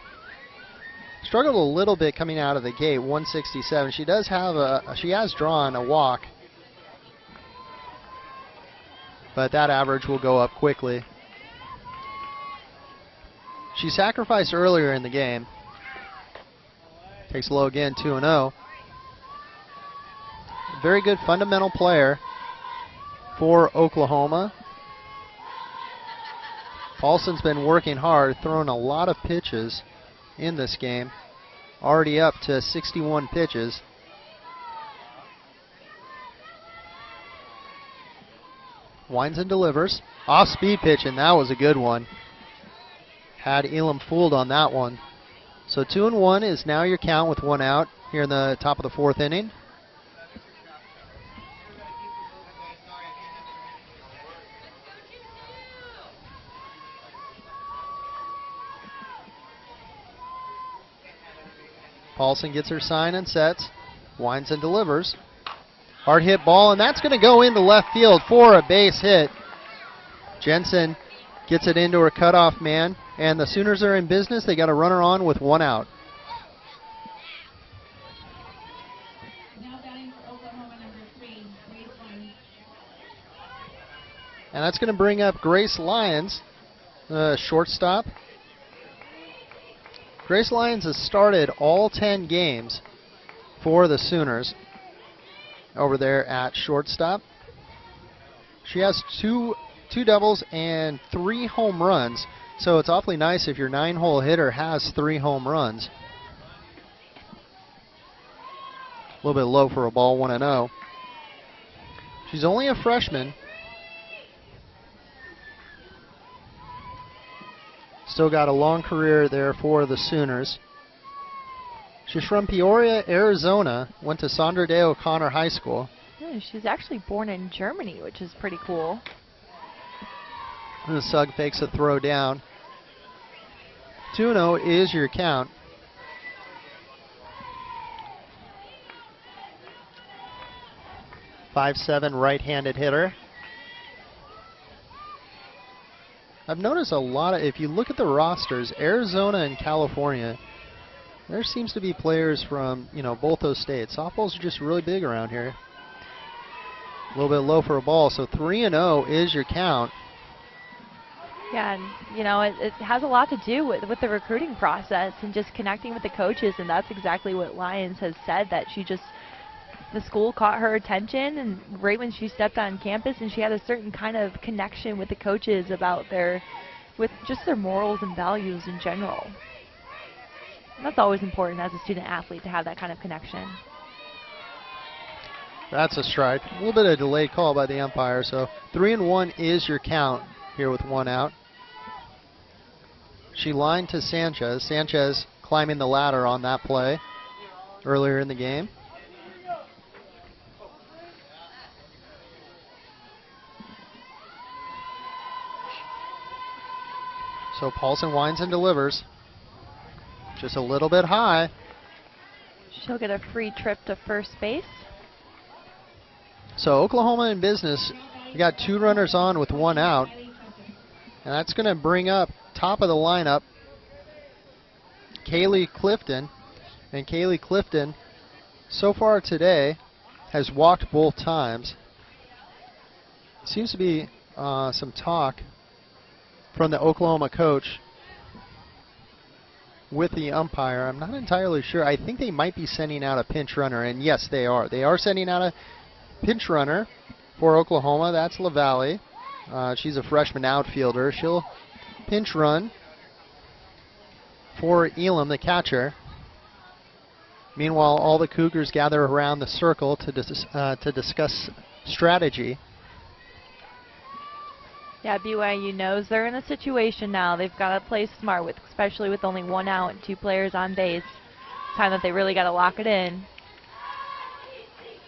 Struggled a little bit coming out of the gate, 167. She does have she has drawn a walk, but that average will go up quickly. She sacrificed earlier in the game. Takes low again, 2-0. Very good fundamental player for Oklahoma. Paulson's been working hard, throwing a lot of pitches in this game. Already up to 61 pitches. Winds and delivers. Off-speed pitch, and that was a good one. Had Elam fooled on that one. So 2-1 is now your count with one out here in the top of the 4th inning. Paulson gets her sign and sets. Winds and delivers. Hard hit ball, and that's going to go into left field for a base hit. Jensen gets it into her cutoff man, and the Sooners are in business. They got a runner on with one out. Now batting for Oklahoma, number 3, Grace Lyons. And that's going to bring up Grace Lyons, shortstop. Grace Lyons has started all 10 games for the Sooners over there at shortstop. She has two doubles and 3 home runs, so it's awfully nice if your 9-hole hitter has 3 home runs. A little bit low for a ball, 1-0. She's only a freshman. Still got a long career there for the Sooners. She's from Peoria, Arizona. Went to Sandra Day O'Connor High School. Yeah, she's actually born in Germany, which is pretty cool. The Sugg fakes a throw down. 2-0 is your count. .57 right-handed hitter. I've noticed a lot of, if you look at the rosters, Arizona and California, there seems to be players from, both those states. Softballs are just really big around here. A little bit low for a ball, so 3-0 is your count. Yeah, and it has a lot to do with the recruiting process and just connecting with the coaches, and that's exactly what Lyons has said, that the school caught her attention, and right when she stepped on campus, and she had a certain kind of connection with the coaches about with just their morals and values in general. And that's always important as a student athlete, to have that kind of connection. That's a strike. A little bit of delayed call by the umpire, so 3-1 is your count here with 1 out. She lined to Sanchez. Sanchez climbing the ladder on that play earlier in the game. So Paulson winds and delivers. Just a little bit high. She'll get a free trip to first base. So Oklahoma in business. We got 2 runners on with 1 out. And that's going to bring up top of the lineup Kaylee Clifton. And Kaylee Clifton, so far today, has walked both times. Seems to be some talk from the Oklahoma coach with the umpire. I'm not entirely sure. I think they might be sending out a pinch runner, and yes, they are. They are sending out a pinch runner for Oklahoma. That's LaValle. She's a freshman outfielder. She'll pinch run for Elam, the catcher. Meanwhile, all the Cougars gather around the circle to discuss strategy. Yeah, BYU knows they're in a situation now. They've got to play smart, especially with only 1 out and 2 players on base. Time that they really got to lock it in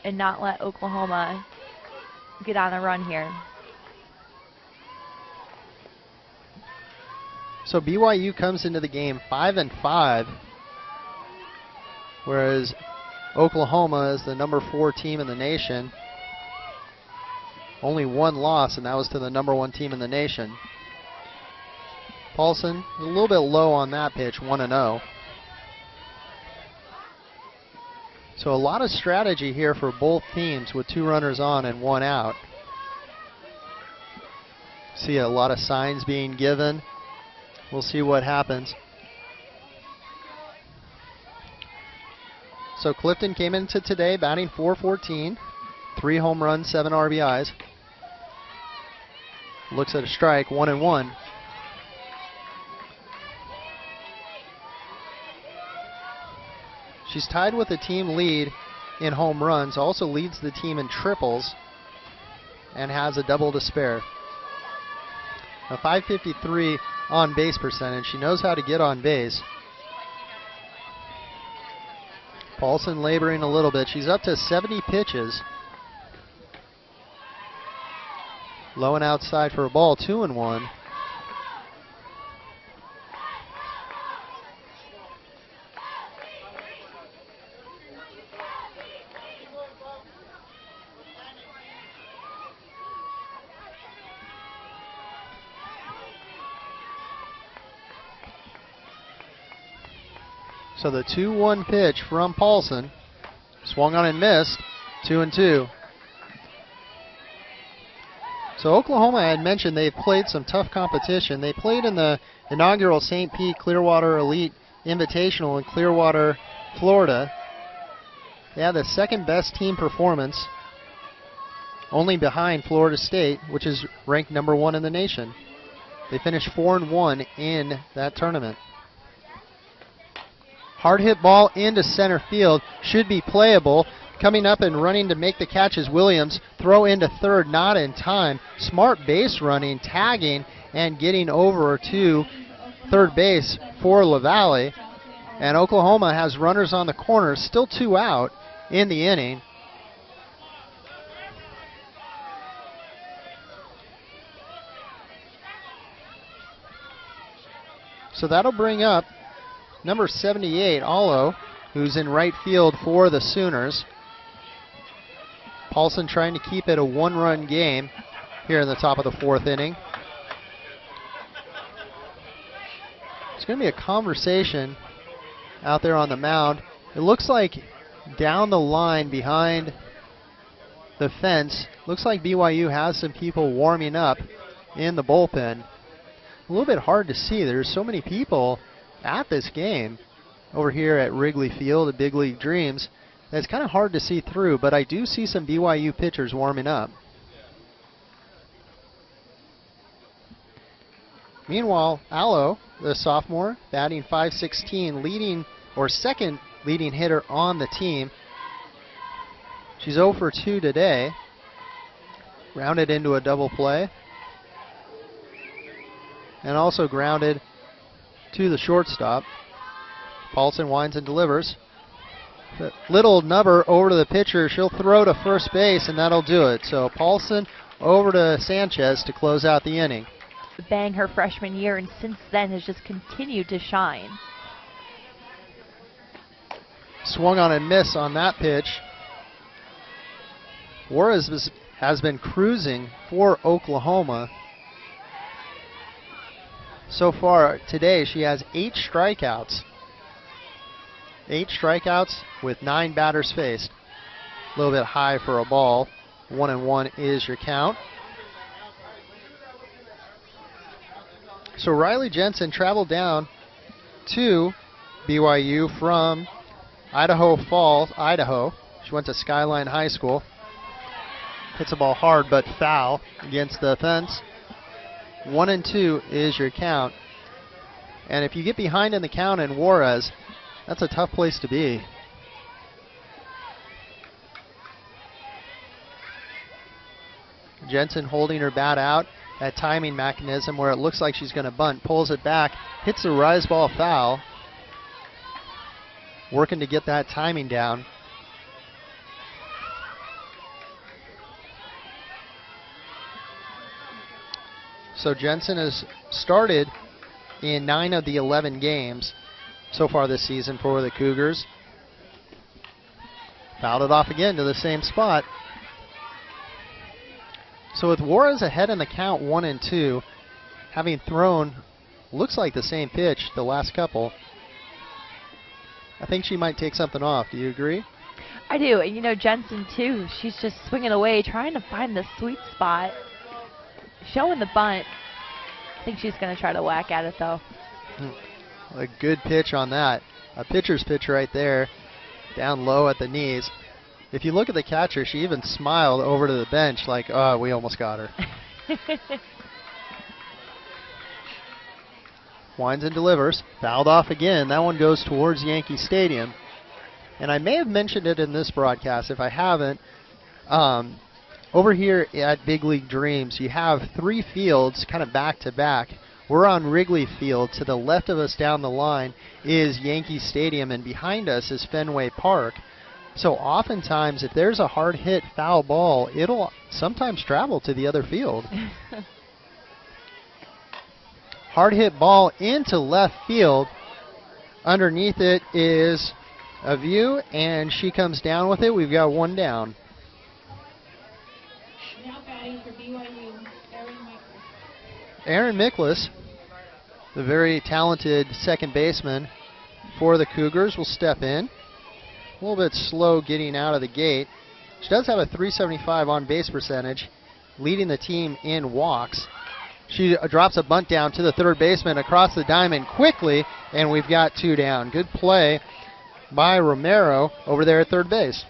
and not let Oklahoma get on a run here. So BYU comes into the game 5-5, whereas Oklahoma is the number 4 team in the nation. Only 1 loss, and that was to the number 1 team in the nation. Paulson a little bit low on that pitch, 1-0. So a lot of strategy here for both teams with 2 runners on and 1 out. See a lot of signs being given. We'll see what happens. So Clifton came into today batting .414, 3 home runs, 7 RBIs. Looks at a strike, 1-1. She's tied with the team lead in home runs, also leads the team in triples, and has a double to spare. A .553 on base percentage. She knows how to get on base. Paulson laboring a little bit. She's up to 70 pitches. Low and outside for a ball, 2-1. So the 2-1 pitch from Paulson. Swung on and missed. 2-2. So Oklahoma, I had mentioned they've played some tough competition. They played in the inaugural St. Pete Clearwater Elite Invitational in Clearwater, Florida. They had the 2nd best team performance, only behind Florida State, which is ranked number 1 in the nation. They finished 4-1 in that tournament. Hard hit ball into center field, should be playable. Coming up and running to make the catch is Williams. Throw into third, not in time. Smart base running, tagging, and getting over to third base for LaValle. And Oklahoma has runners on the corner, still 2 out in the inning. So that'll bring up number 78, Allo, who's in right field for the Sooners. Paulson trying to keep it a 1-run game here in the top of the 4th inning. It's going to be a conversation out there on the mound. It looks like down the line behind the fence, looks like BYU has some people warming up in the bullpen. A little bit hard to see. There's so many people at this game over here at Wrigley Field at Big League Dreams. It's kind of hard to see through, but I do see some BYU pitchers warming up. Meanwhile, Allo, the sophomore, batting .516, leading or second leading hitter on the team. She's 0 for 2 today. Grounded into a double play. And also grounded to the shortstop. Paulson winds and delivers. Little nubber over to the pitcher. She'll throw to first base, and that'll do it. So Paulson over to Sanchez to close out the inning. Bang her freshman year, and since then has just continued to shine. Swung on and miss on that pitch. Juarez has been cruising for Oklahoma. So far today, she has 8 strikeouts. 8 strikeouts with 9 batters faced. A little bit high for a ball. 1-1 is your count. So Riley Jensen traveled down to BYU from Idaho Falls, Idaho. She went to Skyline High School. Hits the ball hard but foul against the fence. 1-2 is your count. And if you get behind in the count in Juarez, that's a tough place to be. Jensen holding her bat out. That timing mechanism where it looks like she's going to bunt, pulls it back, hits the rise ball foul. Working to get that timing down. So Jensen has started in 9 of the 11 games so far this season for the Cougars. Fouled it off again to the same spot. So with Juarez ahead in the count 1-2, having thrown, looks like the same pitch the last couple, I think she might take something off. Do you agree? I do, and you know Jensen too, she's just swinging away, trying to find the sweet spot. Showing the bunt. I think she's going to try to whack at it though. A good pitch on that. A pitcher's pitch right there, down low at the knees. If you look at the catcher, she even smiled over to the bench like, oh, we almost got her. Winds and delivers. Fouled off again. That one goes towards Yankee Stadium. And I may have mentioned it in this broadcast. If I haven't, over here at Big League Dreams, you have 3 fields kind of back to back. We're on Wrigley Field. To the left of us down the line is Yankee Stadium, and behind us is Fenway Park. So oftentimes, if there's a hard hit foul ball, it'll sometimes travel to the other field. Hard hit ball into left field. Underneath it is a view, and she comes down with it. We've got 1 down. Now batting for BYU, Aaron Miklas, the very talented second baseman for the Cougars, will step in. A little bit slow getting out of the gate. She does have a .375 on base percentage, leading the team in walks. She drops a bunt down to the third baseman across the diamond quickly, and we've got 2 down. Good play by Romero over there at third base.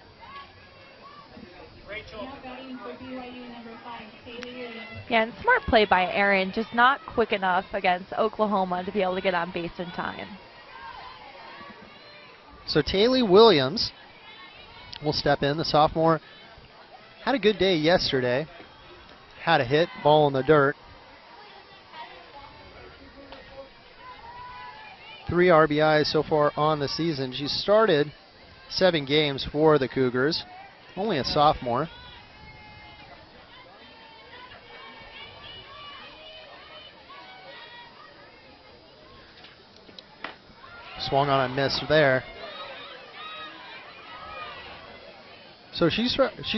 now batting for BYU, number 5, Taylor Williams. Yeah, and smart play by Aaron, just not quick enough against Oklahoma to be able to get on base in time. So Taylor Williams will step in. The sophomore had a good day yesterday. Had a hit, ball in the dirt. 3 RBIs so far on the season. She started 7 games for the Cougars. Only a sophomore. Swung on a miss there. So she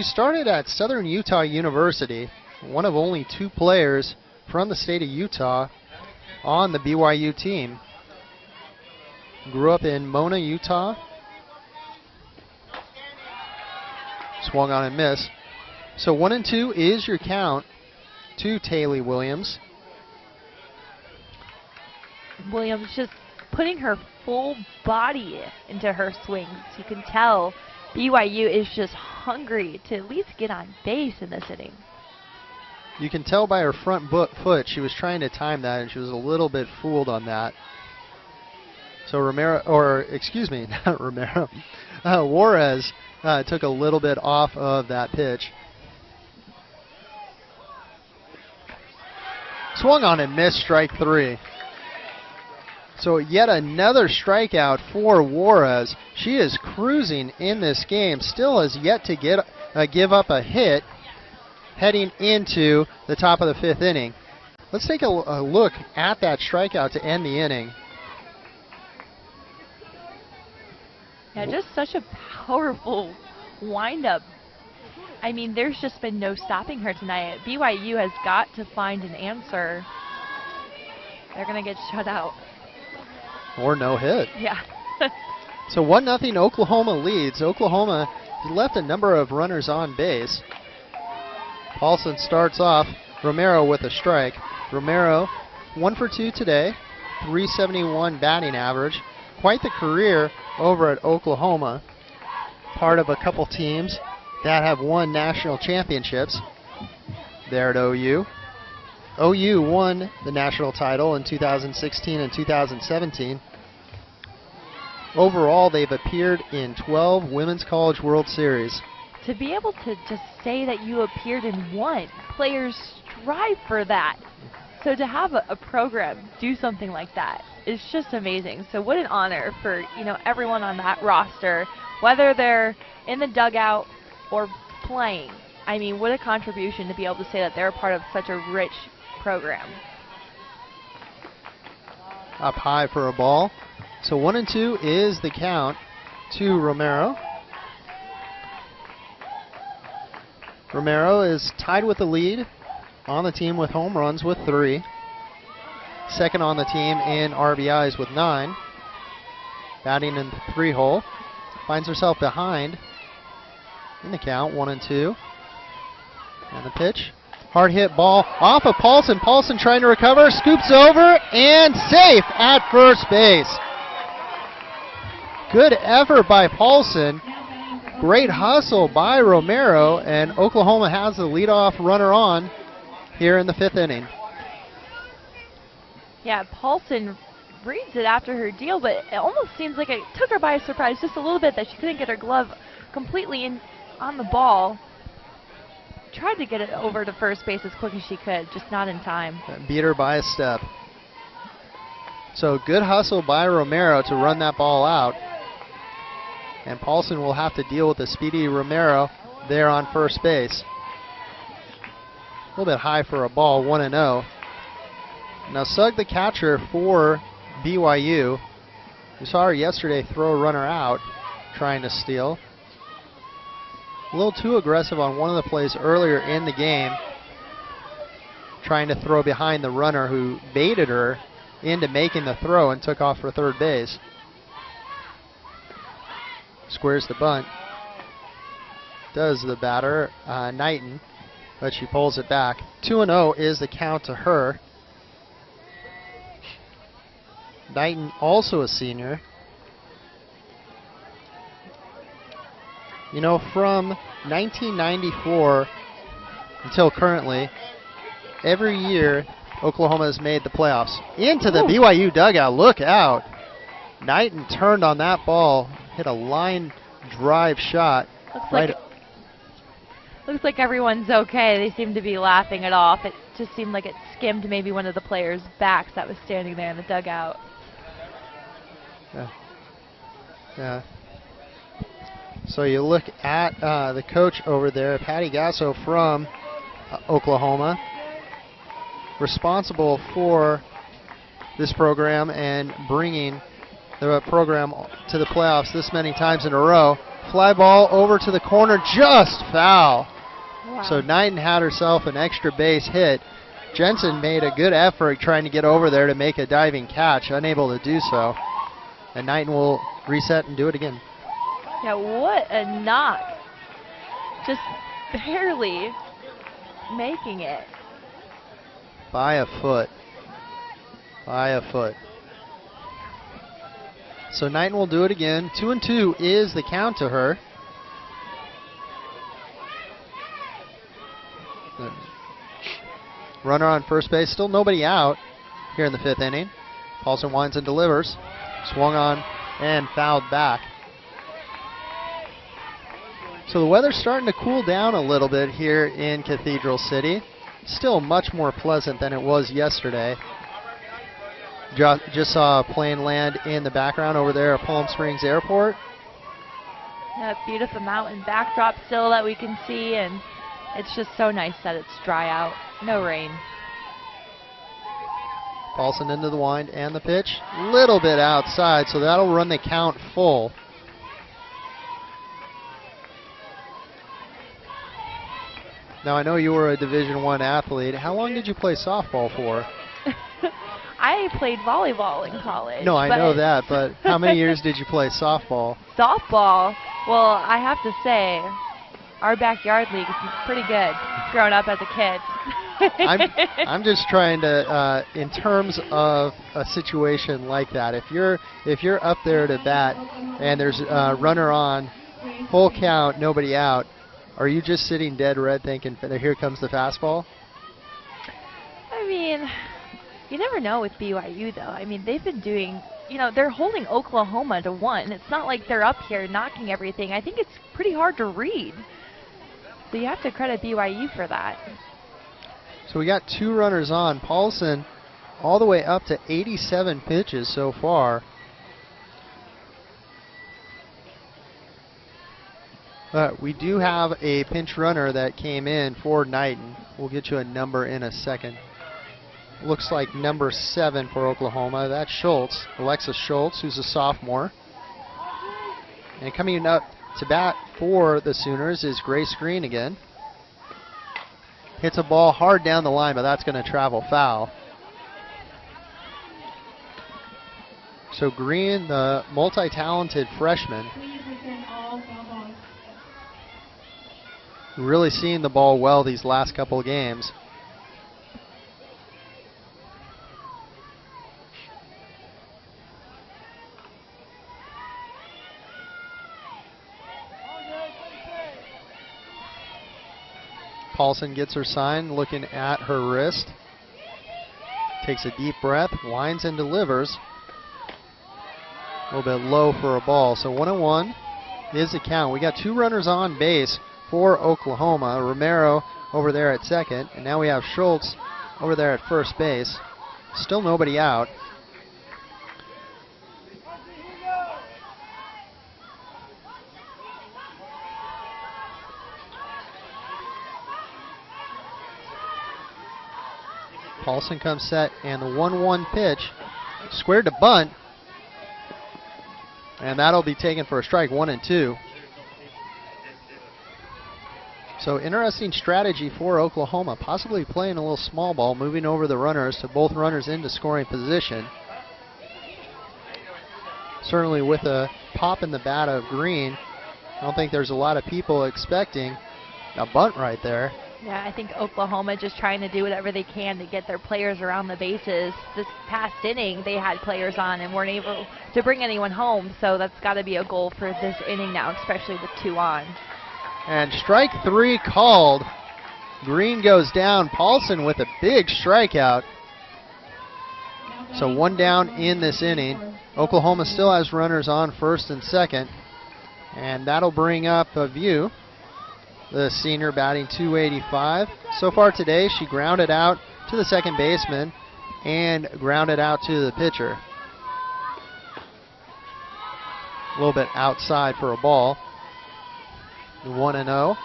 started at Southern Utah University, one of only 2 players from the state of Utah on the BYU team. Grew up in Mona, Utah. Swung on and missed. So 1-2 is your count to Taylor Williams. Williams just putting her full body into her swings. You can tell BYU is just hungry to at least get on base in this inning. You can tell by her front foot she was trying to time that, and she was a little bit fooled on that. So Juarez took a little bit off of that pitch. Swung on and missed, strike 3. So yet another strikeout for Juarez. She is cruising in this game. Still has yet to give up a hit heading into the top of the 5th inning. Let's take a look at that strikeout to end the inning. Yeah, just such a powerful windup. I mean, there's just been no stopping her tonight. BYU has got to find an answer. They're going to get shut out. Or no hit. Yeah. So 1-0 Oklahoma leads. Oklahoma left a number of runners on base. Paulson starts off. Romero with a strike. Romero 1 for 2 today. 371 batting average. Quite the career over at Oklahoma. Part of a couple teams that have won national championships there at OU. OU won the national title in 2016 and 2017. Overall, they've appeared in 12 Women's College World Series. To be able to just say that you appeared in one, players strive for that. So to have a program do something like that is just amazing. So what an honor for, you know, everyone on that roster, whether they're in the dugout or playing. I mean, what a contribution to be able to say that they're a part of such a rich program. Up high for a ball. So 1-2 is the count to Romero. Romero is tied with the lead on the team with home runs with 3. Second on the team in RBIs with 9. Batting in the 3-hole. Finds herself behind in the count, 1-2. And the pitch. Hard hit ball off of Paulson. Paulson trying to recover, scoops over, and safe at first base. Good effort by Paulson. Great hustle by Romero, and Oklahoma has the leadoff runner on here in the 5th inning. Yeah, Paulson reads it after her deal, but it almost seems like it took her by surprise just a little bit that she couldn't get her glove completely in on the ball. Tried to get it over to first base as quick as she could, just not in time. Beat her by a step. So good hustle by Romero to run that ball out. And Paulson will have to deal with the speedy Romero there on first base. A little bit high for a ball, 1-0. Now Sugg, the catcher for BYU. We saw her yesterday throw a runner out trying to steal. A little too aggressive on one of the plays earlier in the game, trying to throw behind the runner who baited her into making the throw and took off for third base. Squares the bunt. Does the batter, Knighton, but she pulls it back. 2-0 is the count to her. Knighton, also a senior. You know, from 1994 until currently, every year Oklahoma has made the playoffs. Into the BYU dugout, look out. Knighton turned on that ball, hit a line drive shot. Looks like everyone's okay. They seem to be laughing it off. It just seemed like it skimmed maybe one of the players' backs that was standing there in the dugout. Yeah. So you look at the coach over there, Patty Gasso from Oklahoma, responsible for this program and bringing the program to the playoffs this many times in a row. Fly ball over to the corner, just foul. Wow. So Knighton had herself an extra base hit. Jensen made a good effort trying to get over there to make a diving catch, unable to do so. And Knighton will reset and do it again. Yeah, what a knock. Just barely making it. By a foot. By a foot. So Knighton will do it again. 2-2 is the count to her. Runner on first base. Still nobody out here in the 5th inning. Paulson winds and delivers. Swung on and fouled back. So the weather's starting to cool down a little bit here in Cathedral City. Still much more pleasant than it was yesterday. Just saw a plane land in the background over there at Palm Springs Airport. That beautiful mountain backdrop still that we can see, and it's just so nice that it's dry out. No rain. Paulson into the wind and the pitch. Little bit outside, so that'll run the count full. Now I know you were a Division I athlete. How long did you play softball for? I played volleyball in college. No, I know that, but how many years did you play softball? Softball. Well, I have to say, our backyard league is pretty good. Growing up as a kid. I'm just trying to, in terms of a situation like that, if you're up there to bat and there's a runner on, full count, nobody out, are you just sitting dead red thinking, here comes the fastball? I mean, you never know with BYU though. I mean, they've been doing, they're holding Oklahoma to 1. It's not like they're up here knocking everything. I think it's pretty hard to read. So you have to credit BYU for that. So we got 2 runners on. Paulson all the way up to 87 pitches so far. But we do have a pinch runner that came in for Knighton. We'll get you a number in a second. Looks like number 7 for Oklahoma. That's Schultz, Alexis Schultz, who's a sophomore. And coming up to bat for the Sooners is Grace Green again. Hits a ball hard down the line, but that's going to travel foul. So Green, the multi-talented freshman, really seeing the ball well these last couple of games. Paulson gets her sign, looking at her wrist. Takes a deep breath, winds and delivers. A little bit low for a ball. So 1-1 is the count. We got 2 runners on base for Oklahoma. Romero over there at second. And now we have Schultz over there at first base. Still nobody out. Paulson comes set, and the 1-1 pitch, squared to bunt, and that'll be taken for a strike, 1-2. So interesting strategy for Oklahoma, possibly playing a little small ball, moving over the runners to both runners into scoring position. Certainly with a pop in the bat of Green, I don't think there's a lot of people expecting a bunt right there. Yeah, I think Oklahoma just trying to do whatever they can to get their players around the bases. This past inning, they had players on and weren't able to bring anyone home, so that's got to be a goal for this inning now, especially with 2 on. And strike 3 called. Green goes down. Paulson with a big strikeout. So 1 down in this inning. Oklahoma still has runners on first and second, and that'll bring up a view. The senior batting .285. So far today, she grounded out to the second baseman and grounded out to the pitcher. A little bit outside for a ball. 1-0.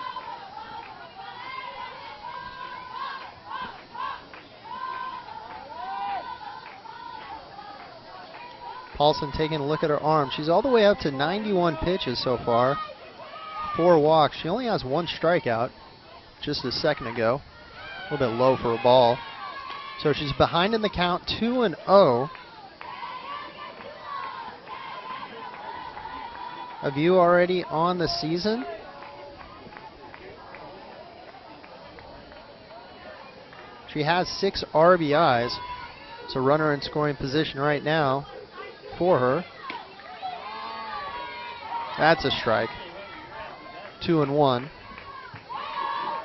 Paulson taking a look at her arm. She's all the way up to 91 pitches so far. 4 walks. She only has 1 strikeout just a second ago. A little bit low for a ball. So she's behind in the count, 2-0. A view already on the season. She has 6 RBIs. It's a runner in scoring position right now for her. That's a strike. 2-1.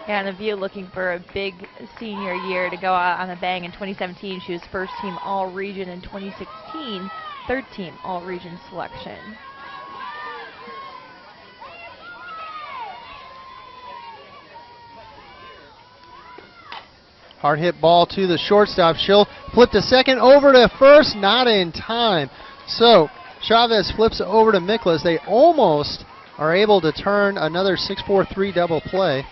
Yeah, and a view looking for a big senior year to go out on a bang in 2017. She was first team all-region in 2016, third team all-region selection. Hard hit ball to the shortstop. She'll flip to second, over to first, not in time. So Chavez flips over to Miklas. They almost are able to turn another 6-4-3 double play.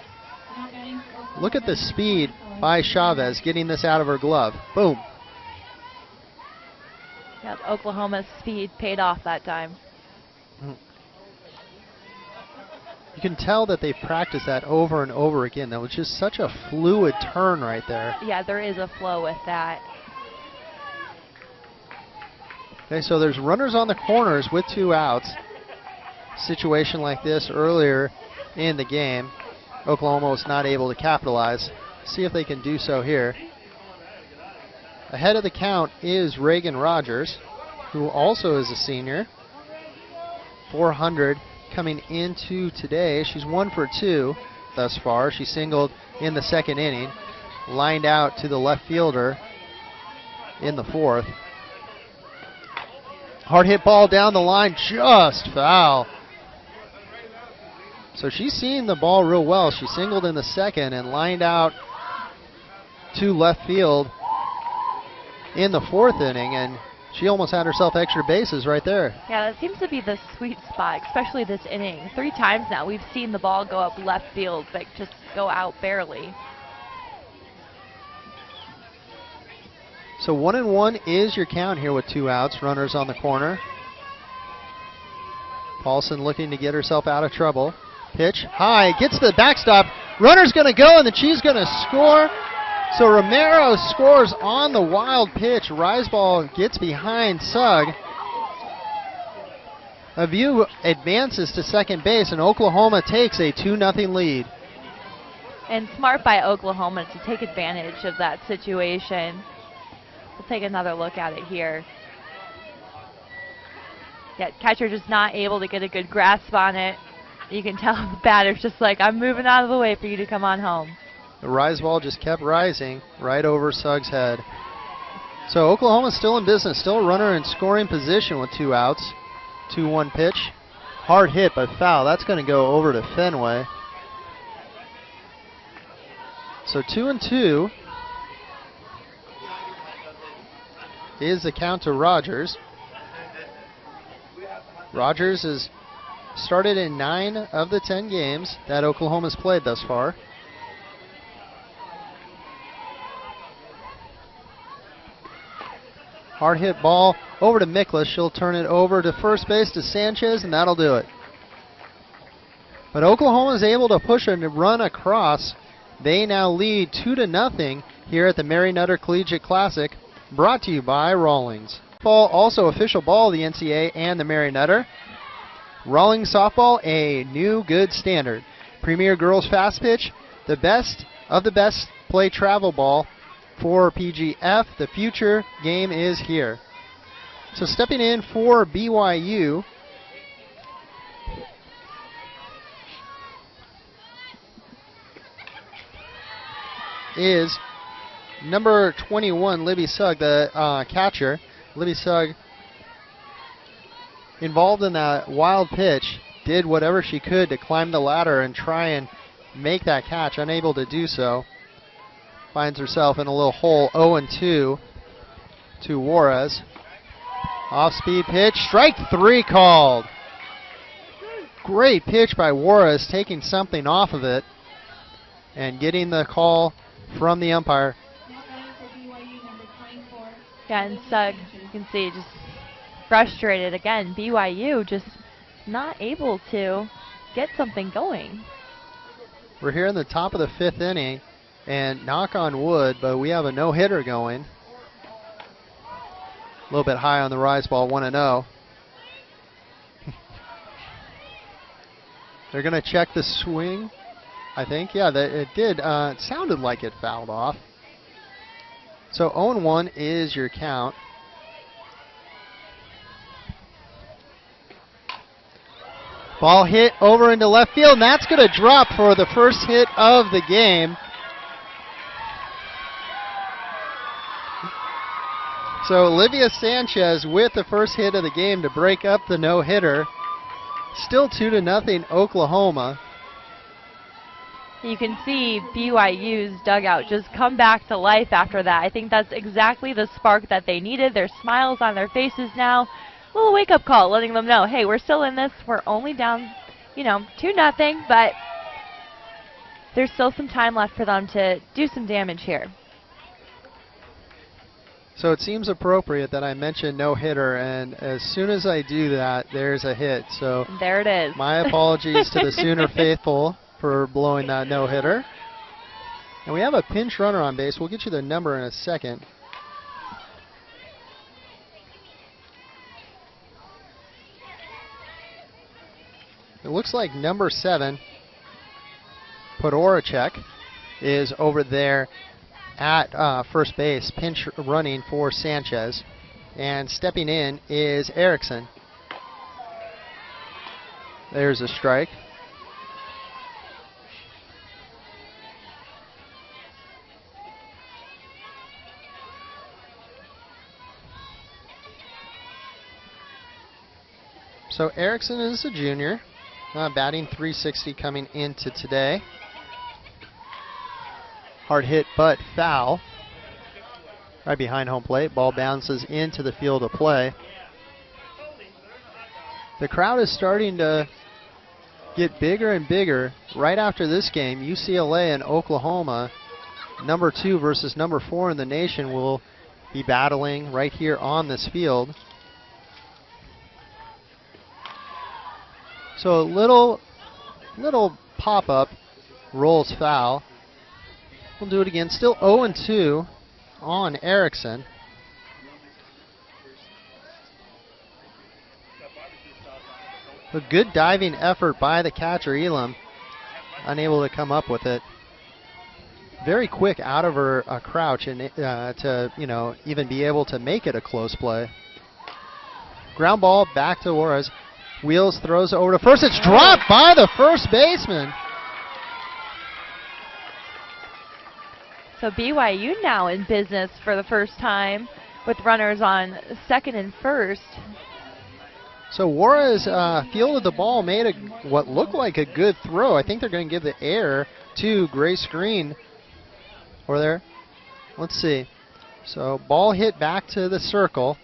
Look at the speed by Chavez getting this out of her glove. Boom. Yep, Oklahoma's speed paid off that time. You can tell that they've practiced that over and over again. That was just such a fluid turn right there. Yeah, there is a flow with that. Okay, so there's runners on the corners with 2 outs. Situation like this earlier in the game. Oklahoma was not able to capitalize. See if they can do so here. Ahead of the count is Reagan Rogers, who also is a senior. 400 coming into today. She's 1 for 2 thus far. She singled in the second inning, lined out to the left fielder in the 4th. Hard hit ball down the line, just foul. So she's seeing the ball real well. She singled in the second and lined out to left field in the 4th inning, and she almost had herself extra bases right there. Yeah, that seems to be the sweet spot, especially this inning. 3 times now we've seen the ball go up left field, but just go out barely. So 1-1 is your count here with 2 outs, runners on the corner. Paulson looking to get herself out of trouble. Pitch high, gets to the backstop. Runner's going to go, and the Chiefs going to score. So Romero scores on the wild pitch. Riseball gets behind Sugg. BYU advances to second base, and Oklahoma takes a 2-0 lead. And smart by Oklahoma to take advantage of that situation. We'll take another look at it here. Yeah, catcher just not able to get a good grasp on it. You can tell the batter's just like, I'm moving out of the way for you to come on home. The rise ball just kept rising right over Sugg's head. So Oklahoma's still in business, still a runner in scoring position with 2 outs. 2-1 pitch. Hard hit, but foul. That's going to go over to Fenway. So 2-2 is the count to Rogers. Rogers has started in 9 of the 10 games that Oklahoma's played thus far. Hard hit ball over to Miklas. She'll turn it over to first base to Sanchez, and that'll do it. But Oklahoma is able to push a run across. They now lead 2-0 here at the Mary Nutter Collegiate Classic, brought to you by Rawlings. Ball, also official ball of the NCAA and the Mary Nutter. Rawlings softball, a new good standard. Premier girls fast pitch, the best of the best play travel ball for PGF. The future game is here. So stepping in for BYU is number 21, Libby Sugg, the catcher. Libby Sugg, involved in that wild pitch, did whatever she could to climb the ladder and try and make that catch. Unable to do so. Finds herself in a little hole. 0-2 to Juarez. Off-speed pitch. Strike 3 called. Great pitch by Juarez, taking something off of it and getting the call from the umpire. Yeah, and Sugg, you can see, just frustrated again. BYU just not able to get something going. We're here in the top of the 5th inning, and knock on wood, but we have a no-hitter going. A little bit high on the rise ball, 1-0. They're going to check the swing, I think. Yeah, it did. It sounded like it fouled off. So 0-1 is your count. Ball hit over into left field, and that's going to drop for the first hit of the game. So Olivia Sanchez with the first hit of the game to break up the no-hitter. Still 2-0 Oklahoma. You can see BYU's dugout just come back to life after that. I think that's exactly the spark that they needed. There's smiles on their faces now. A little wake-up call, letting them know, hey, we're still in this. We're only down, 2-0, but there's still some time left for them to do some damage here. So it seems appropriate that I mention no-hitter, and as soon as I do that, there's a hit. So there it is. My apologies to the Sooner faithful for blowing that no-hitter. And we have a pinch runner on base. We'll get you the number in a second. It looks like number 7, Podoracek, is over there at first base, pinch running for Sanchez. And stepping in is Erickson. There's a strike. So Erickson is a junior, batting .360 coming into today. Hard hit, but foul. Right behind home plate. Ball bounces into the field of play. The crowd is starting to get bigger and bigger. Right after this game, UCLA and Oklahoma, number 2 versus number 4 in the nation, will be battling right here on this field. So a little pop-up, rolls foul. We'll do it again. Still 0-2 on Erickson. A good diving effort by the catcher, Elam. Unable to come up with it. Very quick out of her crouch and to even be able to make it a close play. Ground ball back to Juarez. Wheels, throws over to first. It's dropped by the first baseman. So BYU now in business for the first time with runners on second and first. So Juarez fielded the ball, made what looked like a good throw. I think they're going to give the air to Grace Green over there. Let's see. So ball hit back to the circle.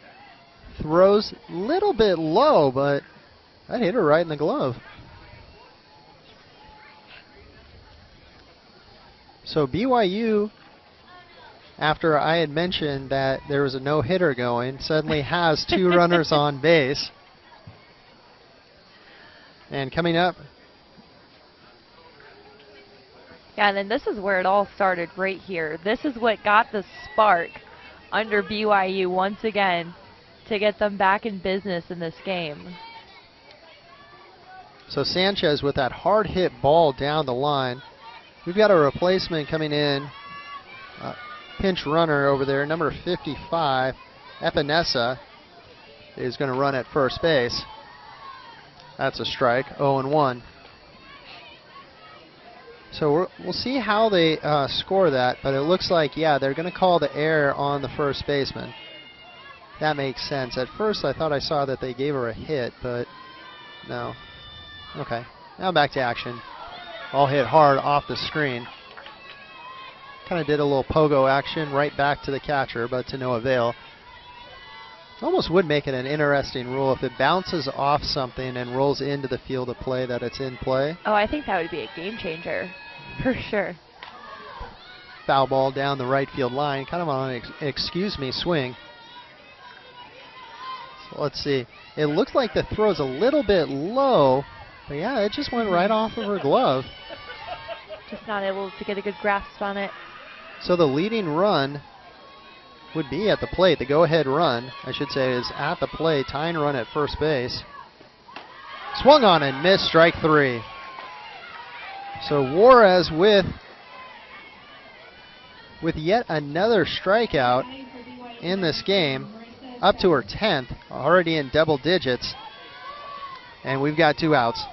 Throws a little bit low, but that hit her right in the glove. So BYU, after I had mentioned that there was a no-hitter going, suddenly has 2 runners on base. And coming up. Yeah, and then this is where it all started right here. This is what got the spark under BYU once again to get them back in business in this game. So Sanchez with that hard hit ball down the line. We've got a replacement coming in. Pinch runner over there, number 55, Epinesa, is going to run at first base. That's a strike, 0-1. So we'll see how they score that, but it looks like, yeah, they're going to call the error on the first baseman. That makes sense. At first I thought I saw that they gave her a hit, but no. Okay, now back to action. All hit hard off the screen. Kind of did a little pogo action right back to the catcher, but to no avail. Almost would make it an interesting rule if it bounces off something and rolls into the field of play that it's in play. Oh, I think that would be a game changer, for sure. Foul ball down the right field line, kind of on an excuse me swing. So let's see. It looks like the throw's a little bit low, but yeah, it just went right off of her glove. Just not able to get a good grasp on it. So the leading run would be at the plate. The go-ahead run, I should say, is at the plate. Tying run at first base. Swung on and missed, strike 3. So Juarez with yet another strikeout in this game, up to her 10th, already in double digits. And we've got 2 outs.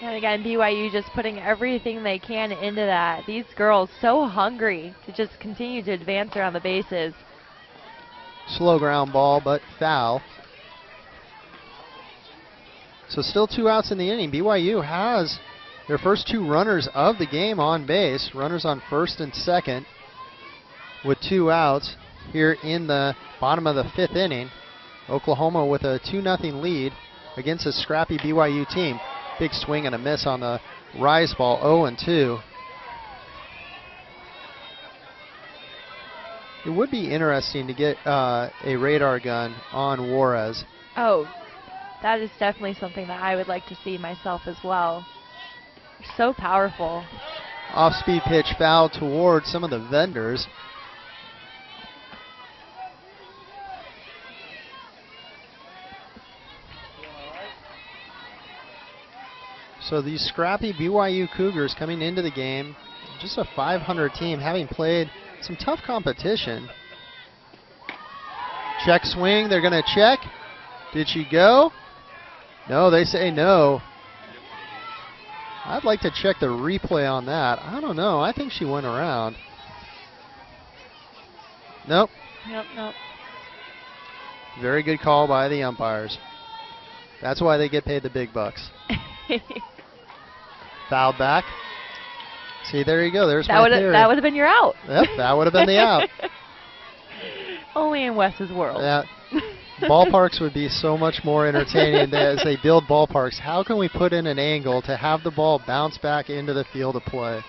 And again, BYU just putting everything they can into that. These girls so hungry to just continue to advance around the bases. Slow ground ball, but foul. So still 2 outs in the inning. BYU has Their first two runners of the game on base, runners on first and second with 2 outs here in the bottom of the 5th inning. Oklahoma with a 2-0 lead against a scrappy BYU team. Big swing and a miss on the rise ball, 0-2. It would be interesting to get a radar gun on Juarez. Oh, that is definitely something that I would like to see myself as well. So powerful. Off-speed pitch foul towards some of the vendors. So these scrappy BYU Cougars coming into the game, just a 500 team, having played some tough competition. Check swing, they're going to check. Did she go? No, they say no. I'd like to check the replay on that. I don't know, I think she went around. Nope. Nope. Very good call by the umpires. That's why they get paid the big bucks. Fouled back. See, there you go. There's my theory. That would have been your out. Yep, that would have been the out. Only in Wes's world. Yeah. Ballparks would be so much more entertaining as they build ballparks. How can we put in an angle to have the ball bounce back into the field of play?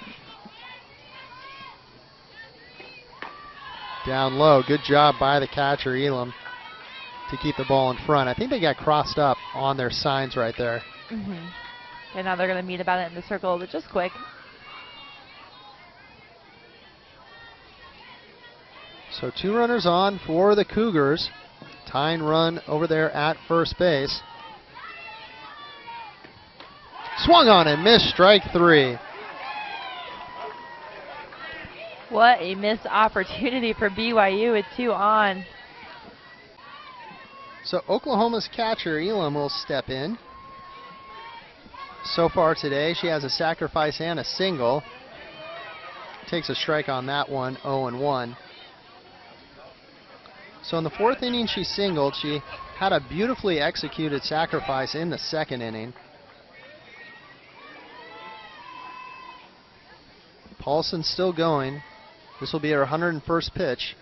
Down low. Good job by the catcher, Elam, to keep the ball in front. I think they got crossed up on their signs right there. Mm-hmm. And now they're going to meet about it in the circle, but just quick. So 2 runners on for the Cougars. Tying run over there at first base. Swung on and missed, strike 3. What a missed opportunity for BYU with 2 on. So Oklahoma's catcher, Elam, will step in. So far today, she has a sacrifice and a single. Takes a strike on that one, 0-1. So in the 4th inning, she singled. She had a beautifully executed sacrifice in the 2nd inning. Paulson still going. This will be her 101st pitch.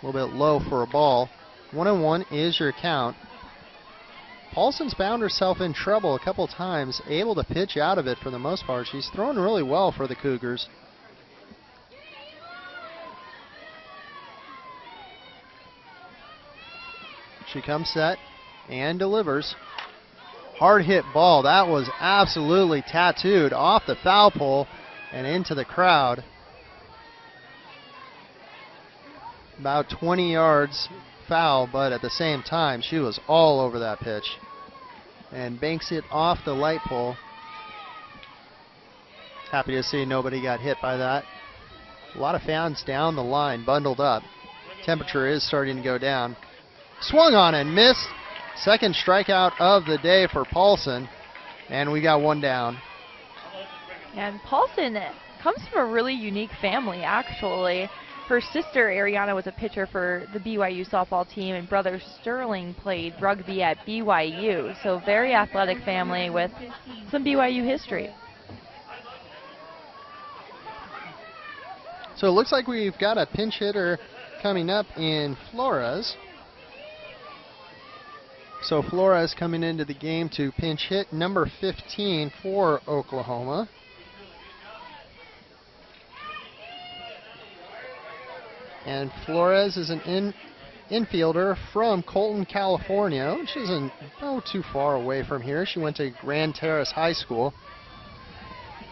A little bit low for a ball. 1-1 is your count. Paulson's found herself in trouble a couple times, able to pitch out of it for the most part. She's thrown really well for the Cougars. She comes set and delivers. Hard hit ball. That was absolutely tattooed off the foul pole and into the crowd. About 20 yards foul, but at the same time, she was all over that pitch and banks it off the light pole. Happy to see nobody got hit by that. A lot of fans down the line, bundled up. Temperature is starting to go down. Swung on and missed. Second strikeout of the day for Paulson, and we got 1 down. And Paulson comes from a really unique family, actually. Her sister, Ariana, was a pitcher for the BYU softball team, and brother Sterling played rugby at BYU. So very athletic family with some BYU history. So it looks like we've got a pinch hitter coming up in Flores. So Flores coming into the game to pinch hit number 15 for Oklahoma. And Flores is an infielder from Colton, California, which isn't too far away from here. She went to Grand Terrace High School.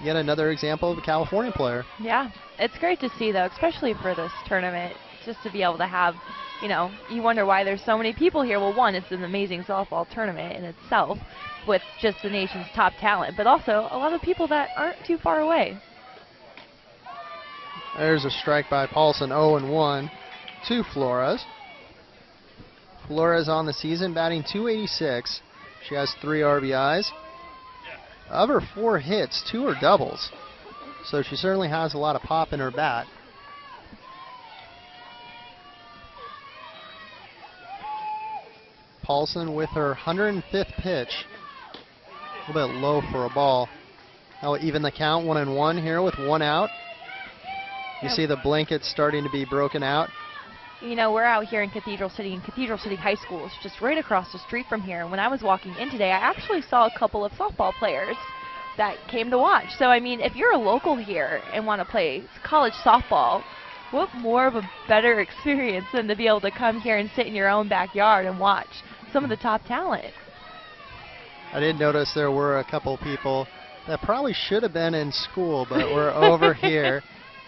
Yet another example of a California player. Yeah, it's great to see, though, especially for this tournament, just to be able to have, you know, you wonder why there's so many people here. Well, one, it's an amazing softball tournament in itself with just the nation's top talent, but also a lot of people that aren't too far away. There's a strike by Paulson, 0-1 to Flores. Flores on the season batting .286. She has 3 RBIs. Of her 4 hits, 2 are doubles. So she certainly has a lot of pop in her bat. Paulson with her 105th pitch. A little bit low for a ball. I'll even the count, 1-1 here with 1 out. You see the blankets starting to be broken out. You know, we're out here in Cathedral City, and Cathedral City High School is just right across the street from here. When I was walking in today, I actually saw a couple of softball players that came to watch. So, I mean, if you're a local here and want to play college softball, what more of a better experience than to be able to come here and sit in your own backyard and watch some of the top talent? I did notice there were a couple people that probably should have been in school, but we're over here.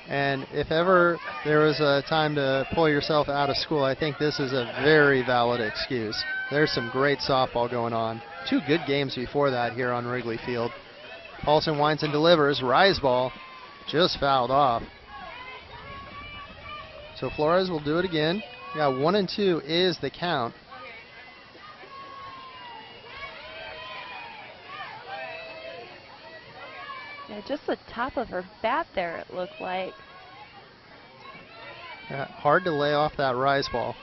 And if ever there was a time to pull yourself out of school, I think this is a very valid excuse. There's some great softball going on. 2 good games before that here on Wrigley Field. Paulson winds and delivers. Rise ball just fouled off. So Flores will do it again. Yeah, 1-2 is the count. Yeah, just the top of her bat there, it looked like. Yeah, hard to lay off that rise ball.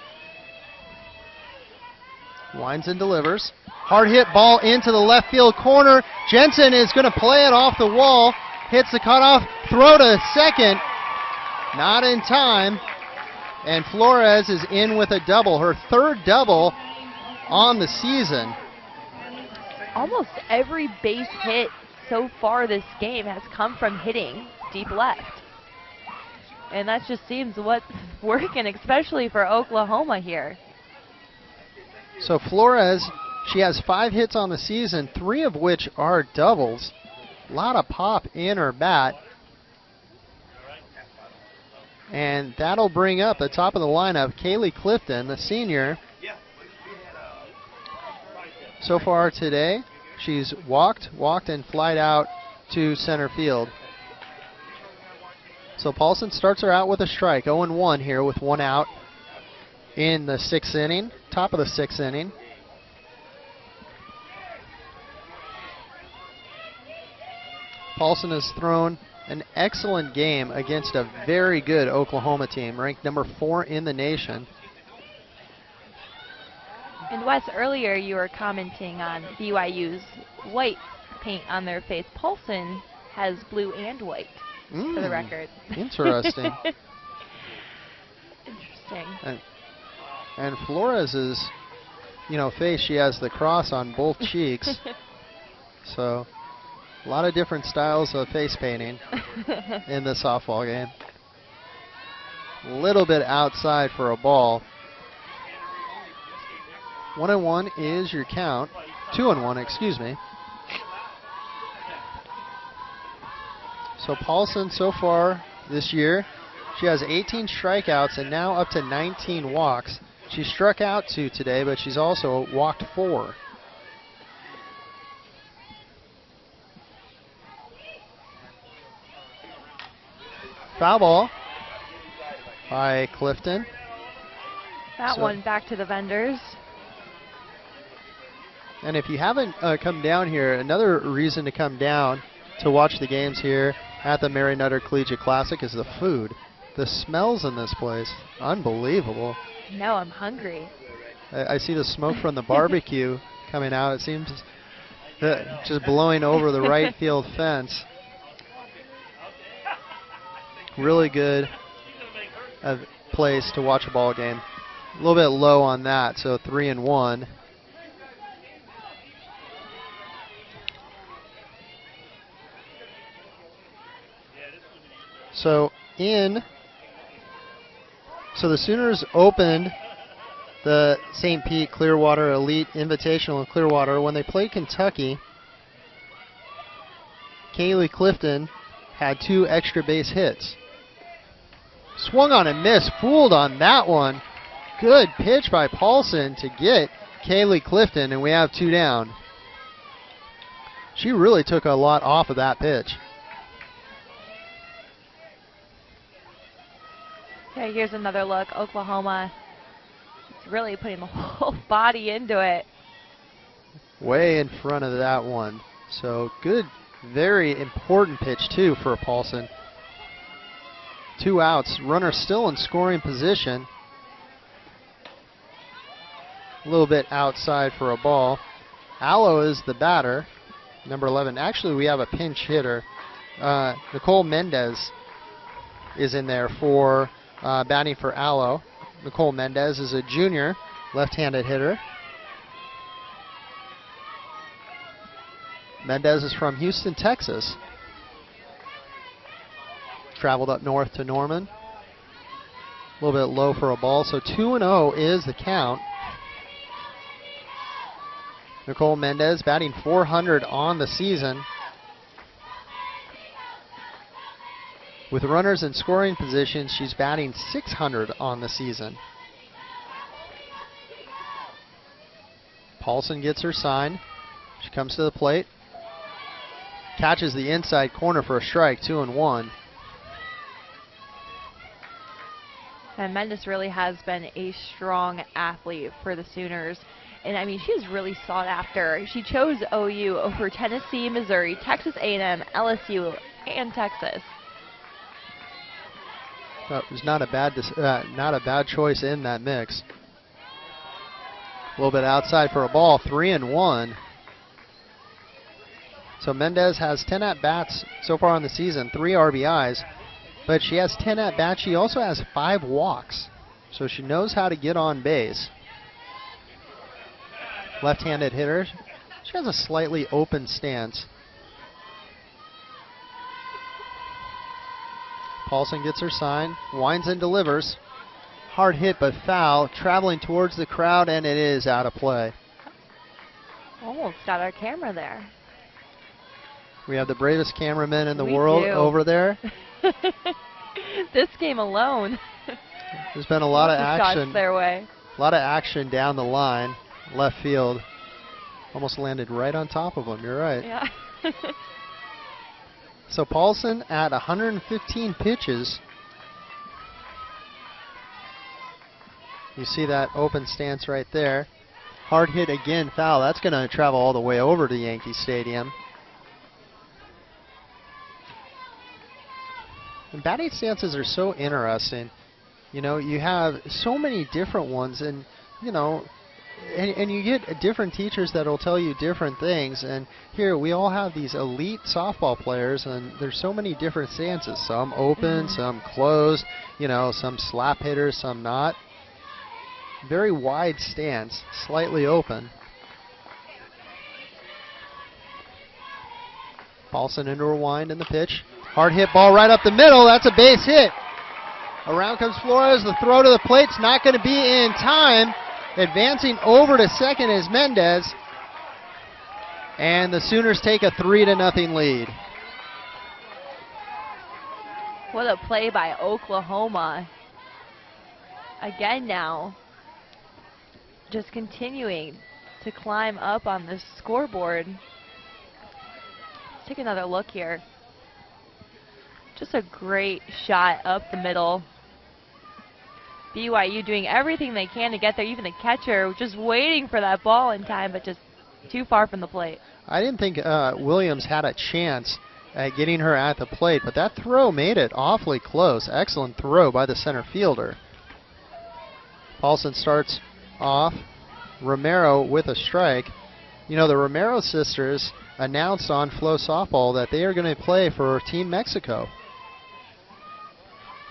Winds and delivers. Hard hit ball into the left field corner. Jensen is going to play it off the wall. Hits the cutoff. Throw to second. Not in time. And Flores is in with a double. Her 3rd double on the season. Almost every base hit so far this game has come from hitting deep left. And that just seems what's working, especially for Oklahoma here. So Flores, she has 5 hits on the season, 3 of which are doubles. A lot of pop in her bat. And that'll bring up the top of the lineup, Kaylee Clifton, the senior. So far today, she's walked, and flied out to center field. So Paulson starts her out with a strike, 0-1 here with 1 out in the 6th inning, top of the 6th inning. Paulson has thrown an excellent game against a very good Oklahoma team, ranked number 4 in the nation. And Wes, earlier you were commenting on BYU's white paint on their face. Paulson has blue and white, for the record. Interesting. Interesting. And Flores's, face, she has the cross on both cheeks. So, a lot of different styles of face painting in the softball game. A little bit outside for a ball. 1-1 is your count. 2-1, excuse me. So Paulson so far this year, she has 18 strikeouts and now up to 19 walks. She struck out 2 today, but she's also walked 4. Foul ball by Clifton. That one back to the vendors. And if you haven't come down here, another reason to come down to watch the games here at the Mary Nutter Collegiate Classic is the food. The smells in this place, unbelievable. No, I'm hungry. I see the smoke from the barbecue coming out. It seems just blowing over the right field fence. Really good place to watch a ball game. A little bit low on that, so 3-1. So the Sooners opened the St. Pete Clearwater Elite Invitational in Clearwater when they played Kentucky. Kaylee Clifton had 2 extra base hits. Swung on and missed, fooled on that one. Good pitch by Paulson to get Kaylee Clifton, and we have 2 down. She really took a lot off of that pitch. Okay, here's another look. Oklahoma is really putting the whole body into it. Way in front of that one. So good, very important pitch too for Paulson. 2 outs, runner still in scoring position. A little bit outside for a ball. Allo is the batter. number 11. Actually, we have a pinch hitter. Nicole Mendez is in there for batting for Aloe. Nicole Mendez is a junior left-handed hitter. Mendez is from Houston, Texas. Traveled up north to Norman. A little bit low for a ball, so 2-0 is the count. Nicole Mendez batting .400 on the season. With runners in scoring position, she's batting .600 on the season. Paulson gets her sign. She comes to the plate. Catches the inside corner for a strike, 2-1. And Mendez really has been a strong athlete for the Sooners. And I mean, she's really sought after. She chose OU over Tennessee, Missouri, Texas A&M, LSU, and Texas. It was not a bad choice in that mix. A little bit outside for a ball, 3-1. So Mendez has 10 at-bats so far on the season, 3 RBIs, but she has 10 at-bats. She also has 5 walks, so she knows how to get on base. Left-handed hitter. She has a slightly open stance. Paulson gets her sign, winds and delivers. Hard hit but foul, traveling towards the crowd, and it is out of play. Almost got our camera there. We have the bravest cameraman in the We world do. over there. This game alone. There's been a lot of Lots shots action. their way. A lot of action down the line, left field. Almost landed right on top of him, you're right. Yeah. So Paulson at 115 pitches. You see that open stance right there. Hard hit again, foul. That's going to travel all the way over to Yankee Stadium. And batting stances are so interesting. You know, you have so many different ones, and you know, and you get different teachers that will tell you different things. And here we all have these elite softball players, and there's so many different stances. Some open, some closed. You know, some slap hitters, some not. Very wide stance, slightly open. Paulson into her wind in the pitch. Hard hit ball right up the middle. That's a base hit. Around comes Flores. The throw to the plate's not going to be in time. Advancing over to second is Mendez. And the Sooners take a 3-0 lead. What a play by Oklahoma. Again now. Just continuing to climb up on the scoreboard. Let's take another look here. Just a great shot up the middle. BYU doing everything they can to get there. Even the catcher just waiting for that ball in time, but just too far from the plate. I didn't think Williams had a chance at getting her at the plate, but that throw made it awfully close. Excellent throw by the center fielder. Paulson starts off. Romero with a strike. You know, the Romero sisters announced on Flow Softball that they are going to play for Team Mexico.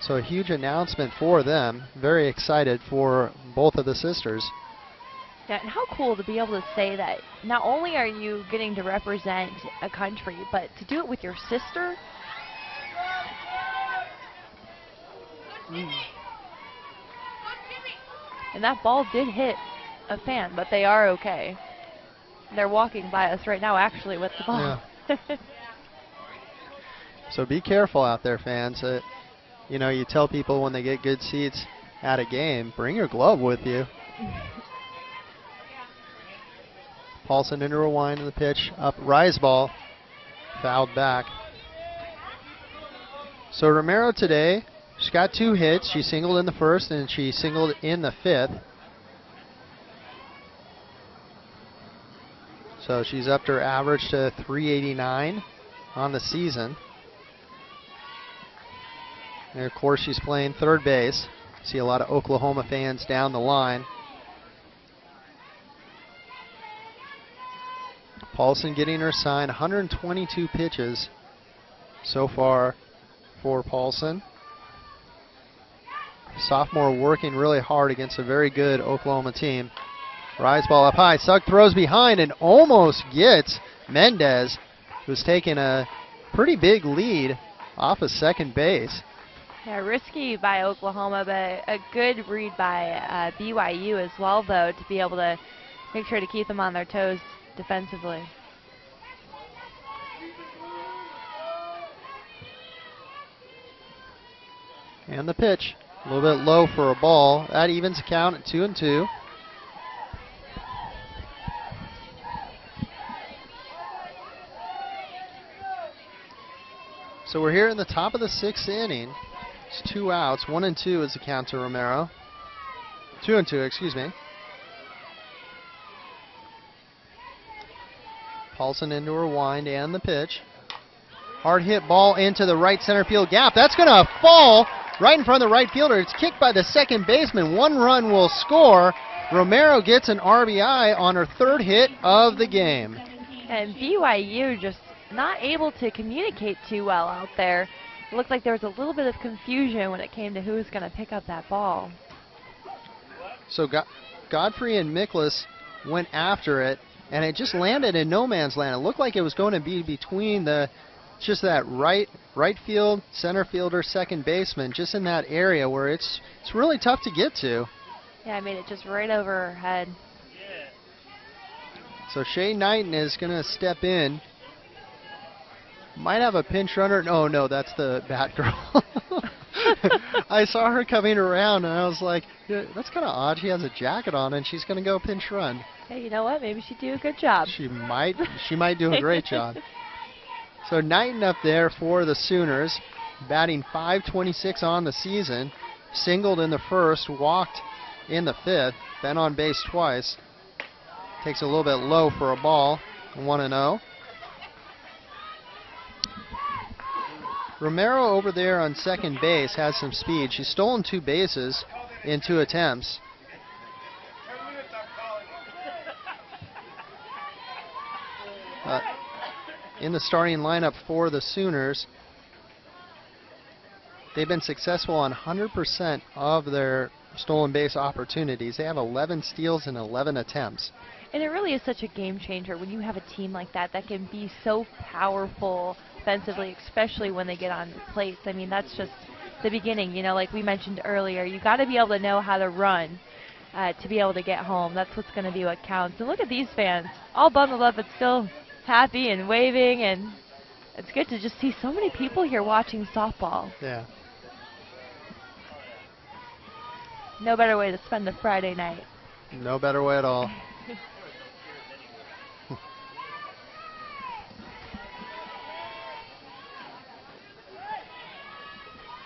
So a huge announcement for them. Very excited for both of the sisters. Yeah, and how cool to be able to say that not only are you getting to represent a country, but to do it with your sister. And that ball did hit a fan, but they are okay. They're walking by us right now, actually, with the ball. Yeah. So be careful out there, fans. You know, you tell people when they get good seats at a game, bring your glove with you. Paulson into a wind in the pitch, up, rise ball, fouled back. So Romero today, she's got 2 hits. She singled in the first and she singled in the 5th. So she's upped her average to 389 on the season. And of course she's playing third base. See a lot of Oklahoma fans down the line. Paulson getting her sign. 122 pitches so far for Paulson. Sophomore working really hard against a very good Oklahoma team. Rise ball up high. Sugg throws behind and almost gets Mendez, who's taking a pretty big lead off of second base. Yeah, risky by Oklahoma, but a good read by BYU as well, though, to be able to make sure to keep them on their toes defensively. And the pitch, a little bit low for a ball. That evens the count at 2-2. So we're here in the top of the 6th inning. It's 2 outs. 1-2 is the count to Romero. 2-2, excuse me. Paulson into her wind and the pitch. Hard hit ball into the right center field gap. That's going to fall right in front of the right fielder. It's kicked by the second baseman. 1 run will score. Romero gets an RBI on her 3rd hit of the game. And BYU just not able to communicate too well out there. It looked like there was a little bit of confusion when it came to who was going to pick up that ball. So Godfrey and Miklas went after it, and it just landed in no man's land. It looked like it was going to be between just that right field, center fielder, second baseman, just in that area where it's really tough to get to. Yeah, I made it just right over her head. So Shay Knighton is going to step in. Might have a pinch runner. Oh, no, that's the Batgirl. I saw her coming around, and I was like, yeah, that's kind of odd. She has a jacket on, and she's going to go pinch run. Hey, you know what? Maybe she'd do a good job. She might do a great job. So Knighton up there for the Sooners, batting .526 on the season. Singled in the 1st, walked in the 5th, been on base twice. Takes a little bit low for a ball, 1-0. Romero over there on second base has some speed. She's stolen 2 bases in 2 attempts. In the starting lineup for the Sooners, they've been successful on 100% of their stolen base opportunities. They have 11 steals in 11 attempts. And it really is such a game changer when you have a team like that that can be so powerful offensively, especially when they get on the plates. I mean, that's just the beginning, you know, like we mentioned earlier. You got to be able to know how to run to be able to get home. That's what's going to be what counts. And look at these fans, all bundled up but still happy and waving, and it's good to just see so many people here watching softball. Yeah. No better way to spend a Friday night. No better way at all.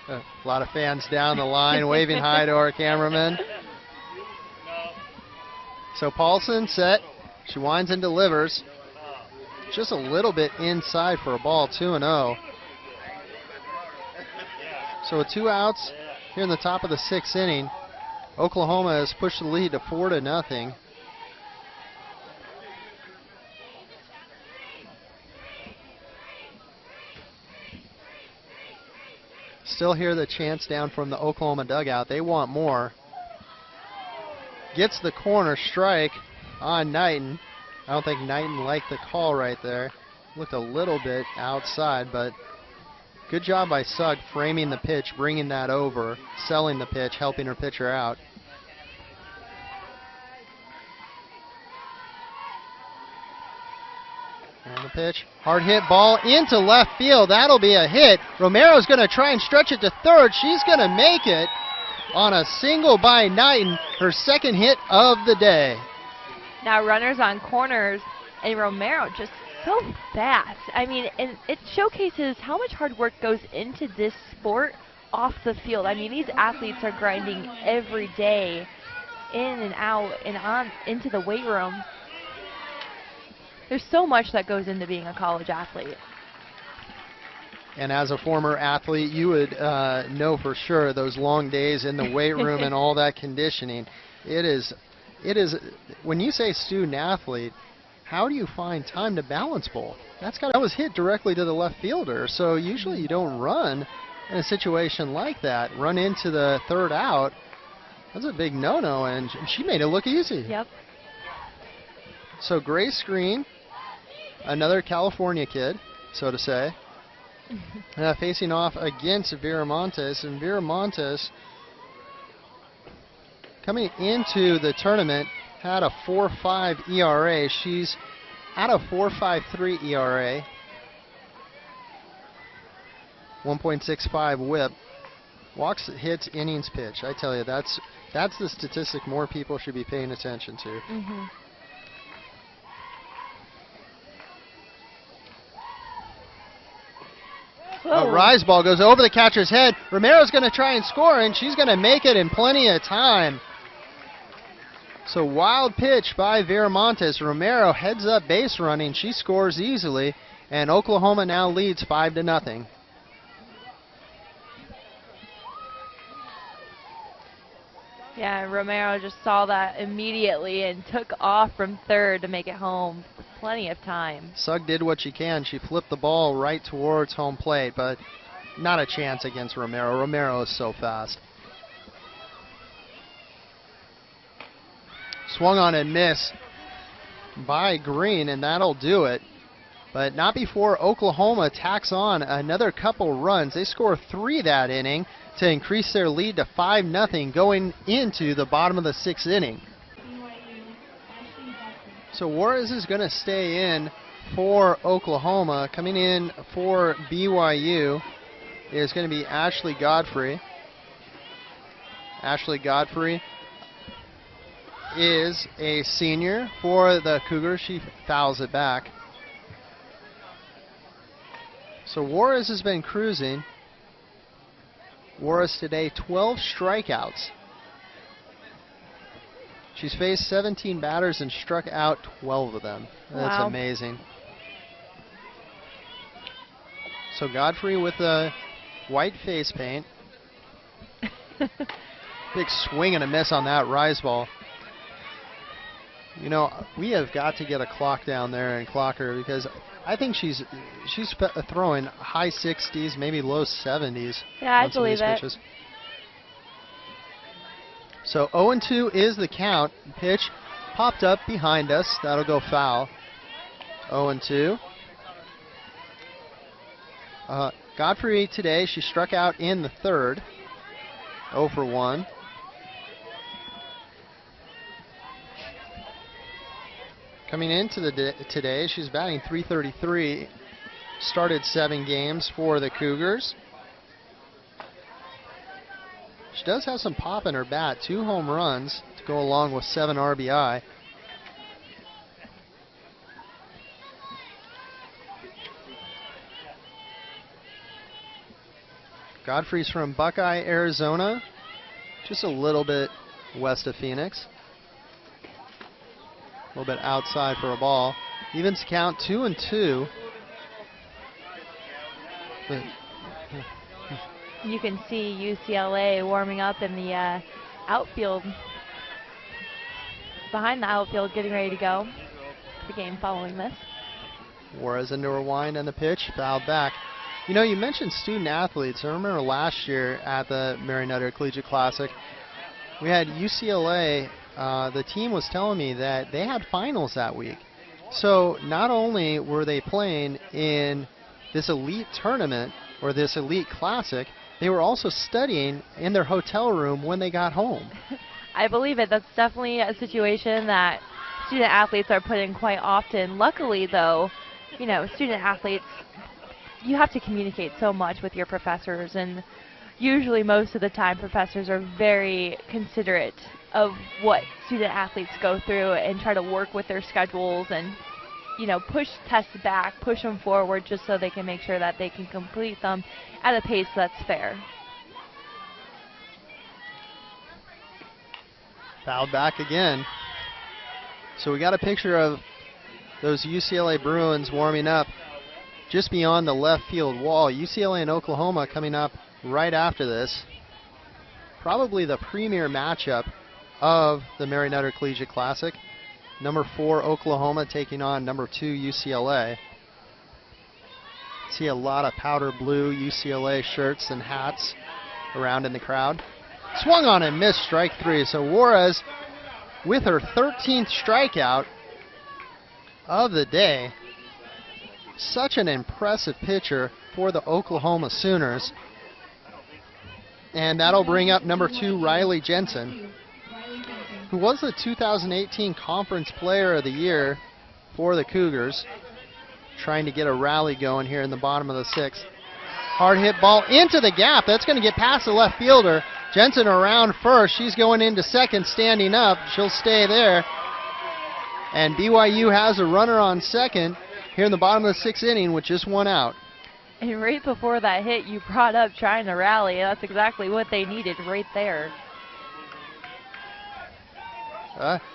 A lot of fans down the line waving hi to our cameraman. So Paulson set. She winds and delivers. Just a little bit inside for a ball, 2-0. So with 2 outs here in the top of the 6th inning, Oklahoma has pushed the lead to 4-0. Still hear the chants down from the Oklahoma dugout. They want more. Gets the corner strike on Knighton. I don't think Knighton liked the call right there. Looked a little bit outside, but good job by Sugg framing the pitch, bringing that over, selling the pitch, helping her pitcher out. And the pitch, hard hit ball into left field. That'll be a hit. Romero's going to try and stretch it to third. She's going to make it on a single by Knighton, her 2nd hit of the day. Now runners on corners, and Romero just so fast. I mean, and it showcases how much hard work goes into this sport off the field. I mean, these athletes are grinding every day in and out and on into the weight room. There's so much that goes into being a college athlete. And as a former athlete, you would know for sure those long days in the weight room and all that conditioning. It is, when you say student athlete, how do you find time to balance bowl? That was hit directly to the left fielder, so usually you don't run in a situation like that. Run into the third out. That's a big no-no, and she made it look easy. Yep. So Gray Screen, another California kid, so to say, facing off against Viramontes, and Viramontes coming into the tournament had a 4.5 ERA. She's at a 4.53 ERA, 1.65 WHIP. Walks, hits, innings pitch. I tell you, that's the statistic more people should be paying attention to. A rise ball goes over the catcher's head. Romero's going to try and score, and she's going to make it in plenty of time. So wild pitch by Viramontes. Romero heads up base running. She scores easily, and Oklahoma now leads 5-0. Yeah, Romero just saw that immediately and took off from third to make it home. Plenty of time. Sugg did what she can. She flipped the ball right towards home plate, but not a chance against Romero. Romero is so fast. Swung on and miss by Green, and that'll do it. But not before Oklahoma tacks on another couple runs. They score 3 that inning to increase their lead to 5-0 going into the bottom of the 6th inning. So Juarez is going to stay in for Oklahoma. Coming in for BYU is going to be Ashley Godfrey. Ashley Godfrey is a senior for the Cougars. She fouls it back. So Juarez has been cruising. Juarez today, 12 strikeouts. She's faced 17 batters and struck out 12 of them. That's wow. Amazing. So Godfrey with the white face paint. Big swing and a miss on that rise ball. You know, we have got to get a clock down there and clock her, because I think she's throwing high 60s, maybe low 70s. Yeah, I believe it. Pitches. So 0-2 is the count. Pitch popped up behind us. That'll go foul. 0-2. Godfrey today, she struck out in the third. 0 for 1. Coming into today, she's batting .333. Started 7 games for the Cougars. She does have some pop in her bat. 2 home runs to go along with 7 RBI. Godfrey's from Buckeye, Arizona, just a little bit west of Phoenix. A little bit outside for a ball. Evens count 2-2. You can see UCLA warming up in the outfield, behind the outfield, getting ready to go. The game following this. Juarez into her wind and the pitch, fouled back. You know, you mentioned student athletes. I remember last year at the Mary Nutter Collegiate Classic, we had UCLA. The team was telling me that they had finals that week. So not only were they playing in this elite tournament or this elite classic, they were also studying in their hotel room when they got home. I believe it. That's definitely a situation that student athletes are put in quite often. Luckily, though, you know, student athletes, you have to communicate so much with your professors, and usually most of the time professors are very considerate of what student athletes go through and try to work with their schedules and, you know, push tests back, push them forward just so they can make sure that they can complete them at a pace that's fair. Fouled back again. So we got a picture of those UCLA Bruins warming up just beyond the left field wall. UCLA and Oklahoma coming up right after this. Probably the premier matchup of the Mary Nutter Collegiate Classic. Number 4 Oklahoma taking on number 2 UCLA. See a lot of powder blue UCLA shirts and hats around in the crowd. Swung on and missed, strike 3. So Juarez with her 13th strikeout of the day. Such an impressive pitcher for the Oklahoma Sooners. And that'll bring up number 2 Riley Jensen, who was the 2018 Conference Player of the Year for the Cougars. Trying to get a rally going here in the bottom of the 6th. Hard hit ball into the gap. That's going to get past the left fielder. Jensen around first. She's going into second, standing up. She'll stay there. And BYU has a runner on second here in the bottom of the 6th inning with just 1 out. And right before that hit, you brought up trying to rally. That's exactly what they needed right there.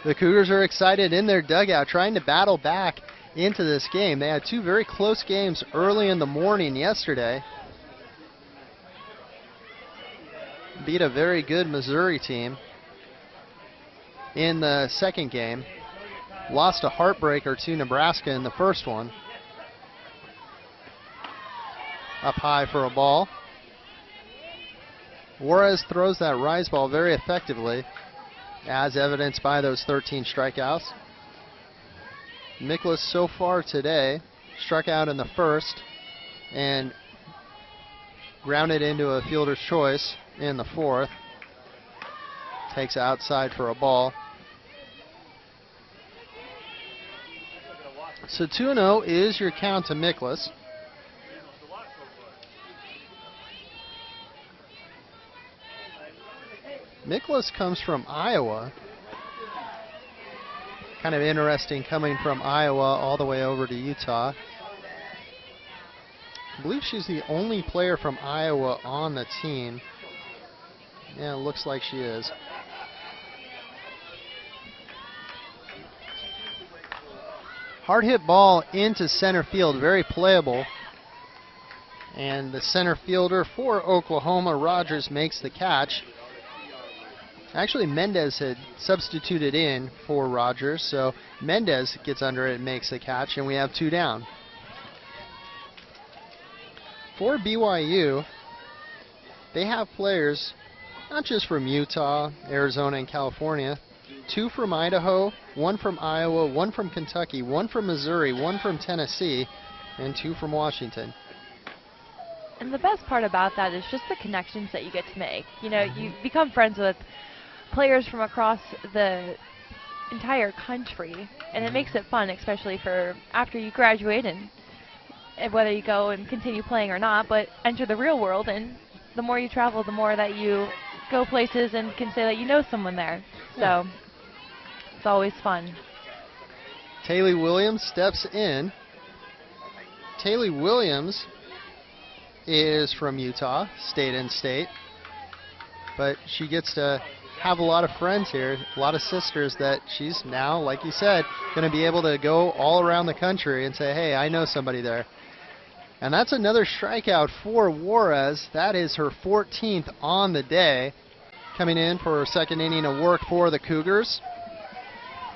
The Cougars are excited in their dugout, trying to battle back into this game. They had 2 very close games early in the morning yesterday. Beat a very good Missouri team in the second game. Lost a heartbreaker to Nebraska in the first one. Up high for a ball. Juarez throws that rise ball very effectively, as evidenced by those 13 strikeouts. Miklas so far today struck out in the first and grounded into a fielder's choice in the fourth. Takes outside for a ball. So 2-0 is your count to Miklas. Miklas comes from Iowa. Kind of interesting coming from Iowa all the way over to Utah. I believe she's the only player from Iowa on the team. Yeah, it looks like she is. Hard hit ball into center field, very playable. And the center fielder for Oklahoma, Rogers, makes the catch. Actually, Mendez had substituted in for Rogers, so Mendez gets under it and makes the catch, and we have 2 down. For BYU, they have players not just from Utah, Arizona, and California. 2 from Idaho, 1 from Iowa, 1 from Kentucky, 1 from Missouri, 1 from Tennessee, and 2 from Washington. And the best part about that is just the connections that you get to make. You know, you become friends with players from across the entire country, and it makes it fun, especially for after you graduate and whether you go and continue playing or not, but enter the real world, and the more you travel, the more that you go places and can say that you know someone there. So it's always fun. Taylor Williams steps in. Taylor Williams is from Utah, state and state, but she gets to have a lot of friends here, a lot of sisters that she's now, like you said, going to be able to go all around the country and say, hey, I know somebody there. And that's another strikeout for Juarez. That is her 14th on the day, coming in for her second inning of work for the Cougars.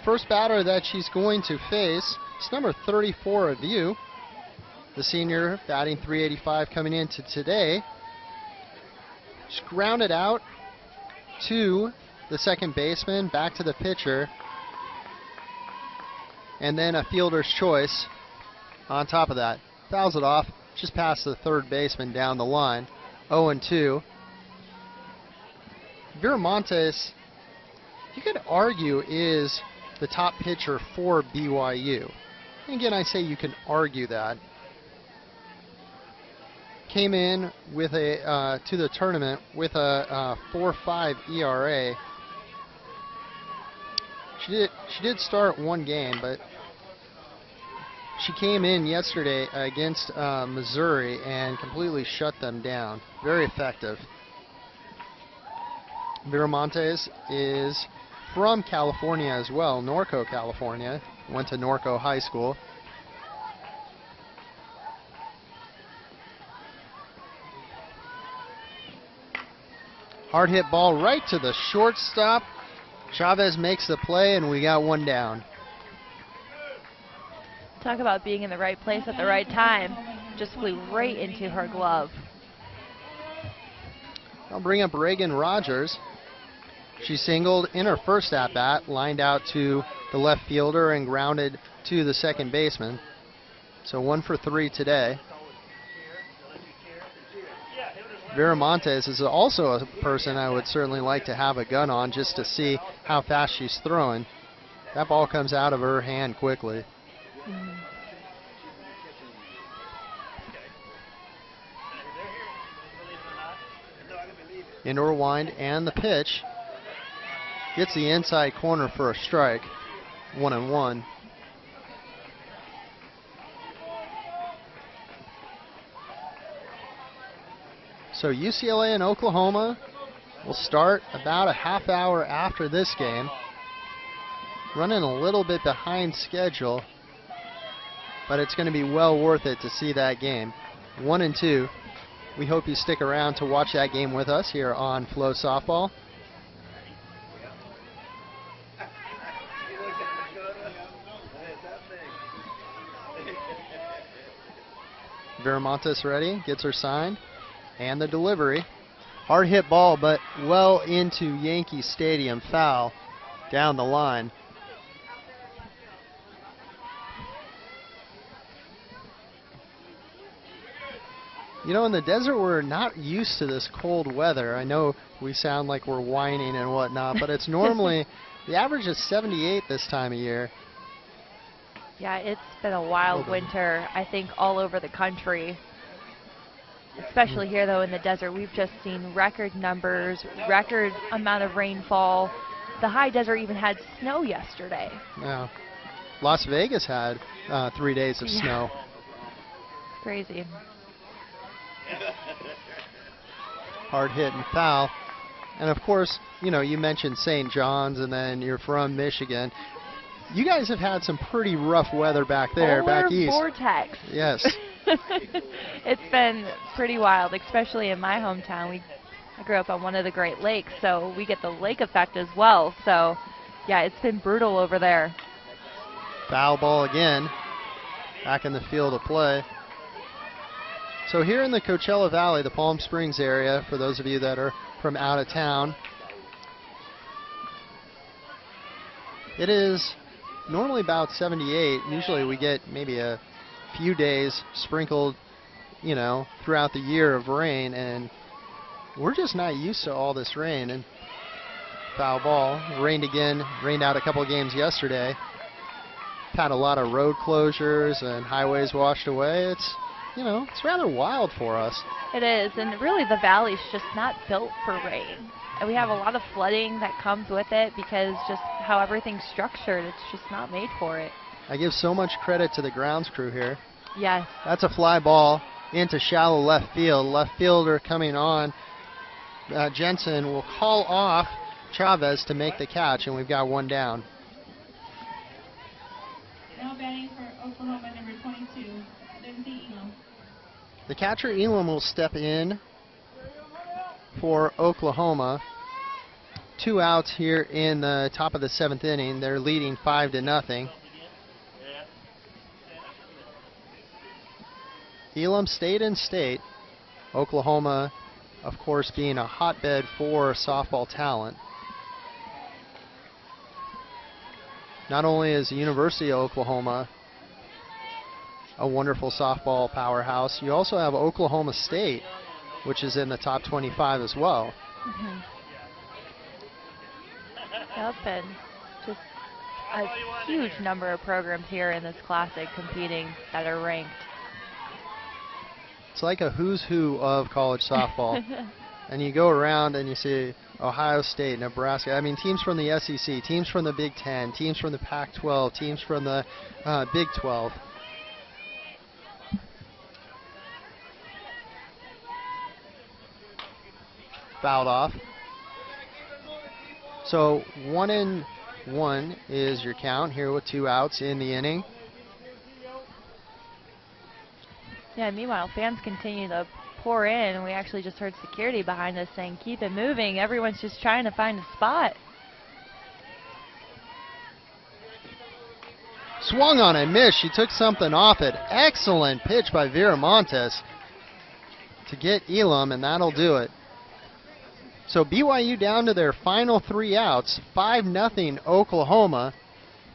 First batter that she's going to face is number 34 of BYU. The senior batting .385 coming into today. She's grounded out to the second baseman, back to the pitcher, and then a fielder's choice on top of that. Fouls it off just past the third baseman down the line. 0-2. Viramontes, you could argue, is the top pitcher for BYU. And again, I say you can argue that. Came in with a to the tournament with a 4.5 ERA. She did start one game, but she came in yesterday against Missouri and completely shut them down. Very effective. Viramontes is from California as well, Norco, California. Went to Norco High School. Hard hit ball right to the shortstop. Chavez makes the play, and we got one down. Talk about being in the right place at the right time. Just flew right into her glove. I'll bring up Reagan Rogers. She singled in her first at-bat, lined out to the left fielder and grounded to the second baseman. So 1 for 3 today. Vera Montes is also a person I would certainly like to have a gun on just to see how fast she's throwing. That ball comes out of her hand quickly. Indoor wind and the pitch. Gets the inside corner for a strike. 1-1. So UCLA and Oklahoma will start about a half hour after this game. Running a little bit behind schedule, but it's going to be well worth it to see that game. 1-2. We hope you stick around to watch that game with us here on Flow Softball. Viramontes ready, gets her signed, and the delivery. Hard hit ball, but well into Yankee Stadium. Foul down the line. You know, in the desert, we're not used to this cold weather. I know we sound like we're whining and whatnot, but it's normally, the average is 78 this time of year. Yeah, it's been a wild winter, I think, all over the country. Especially here, though, in the desert. We've just seen record numbers, record amount of rainfall. The high desert even had snow yesterday. Yeah. Las Vegas had 3 days of snow. Crazy. Hard hit and foul. And of course, you know, you mentioned St. John's and then you're from Michigan. You guys have had some pretty rough weather back there, back east. Vortex. Yes. It's been pretty wild, especially in my hometown. I grew up on one of the Great Lakes, so we get the lake effect as well. So, yeah, it's been brutal over there. Foul ball again. Back in the field of play. So here in the Coachella Valley, the Palm Springs area, for those of you that are from out of town, it is normally about 78. Usually we get maybe a few days sprinkled, you know, throughout the year of rain, and we're just not used to all this rain. And foul ball. Rained again, rained out a couple of games yesterday. Had a lot of road closures and highways washed away. It's, you know, it's rather wild for us. It is, and really the valley's just not built for rain. And we have a lot of flooding that comes with it because just how everything's structured, it's just not made for it. I give so much credit to the grounds crew here. Yes. That's a fly ball into shallow left field. Left fielder coming on. Jensen will call off Chavez to make the catch, and we've got one down. Now batting for Oklahoma, number 22, Lindsey Elam. The catcher Elam will step in for Oklahoma. 2 outs here in the top of the 7th inning. They're leading 5-0. Elam stayed in state. Oklahoma, of course, being a hotbed for softball talent. Not only is the University of Oklahoma a wonderful softball powerhouse, you also have Oklahoma State, which is in the top 25 as well. Yep, and just a huge number of programs here in this classic competing that are ranked. It's like a who's who of college softball. And you go around and you see Ohio State, Nebraska. I mean, teams from the SEC, teams from the Big Ten, teams from the Pac-12, teams from the Big 12. Fouled off. So 1-1 is your count here with 2 outs in the inning. Yeah, meanwhile, fans continue to pour in, and we actually just heard security behind us saying, keep it moving. Everyone's just trying to find a spot. Swung on and missed. She took something off it. Excellent pitch by Vera Montes to get Elam, and that'll do it. So BYU down to their final 3 outs, 5-0 Oklahoma.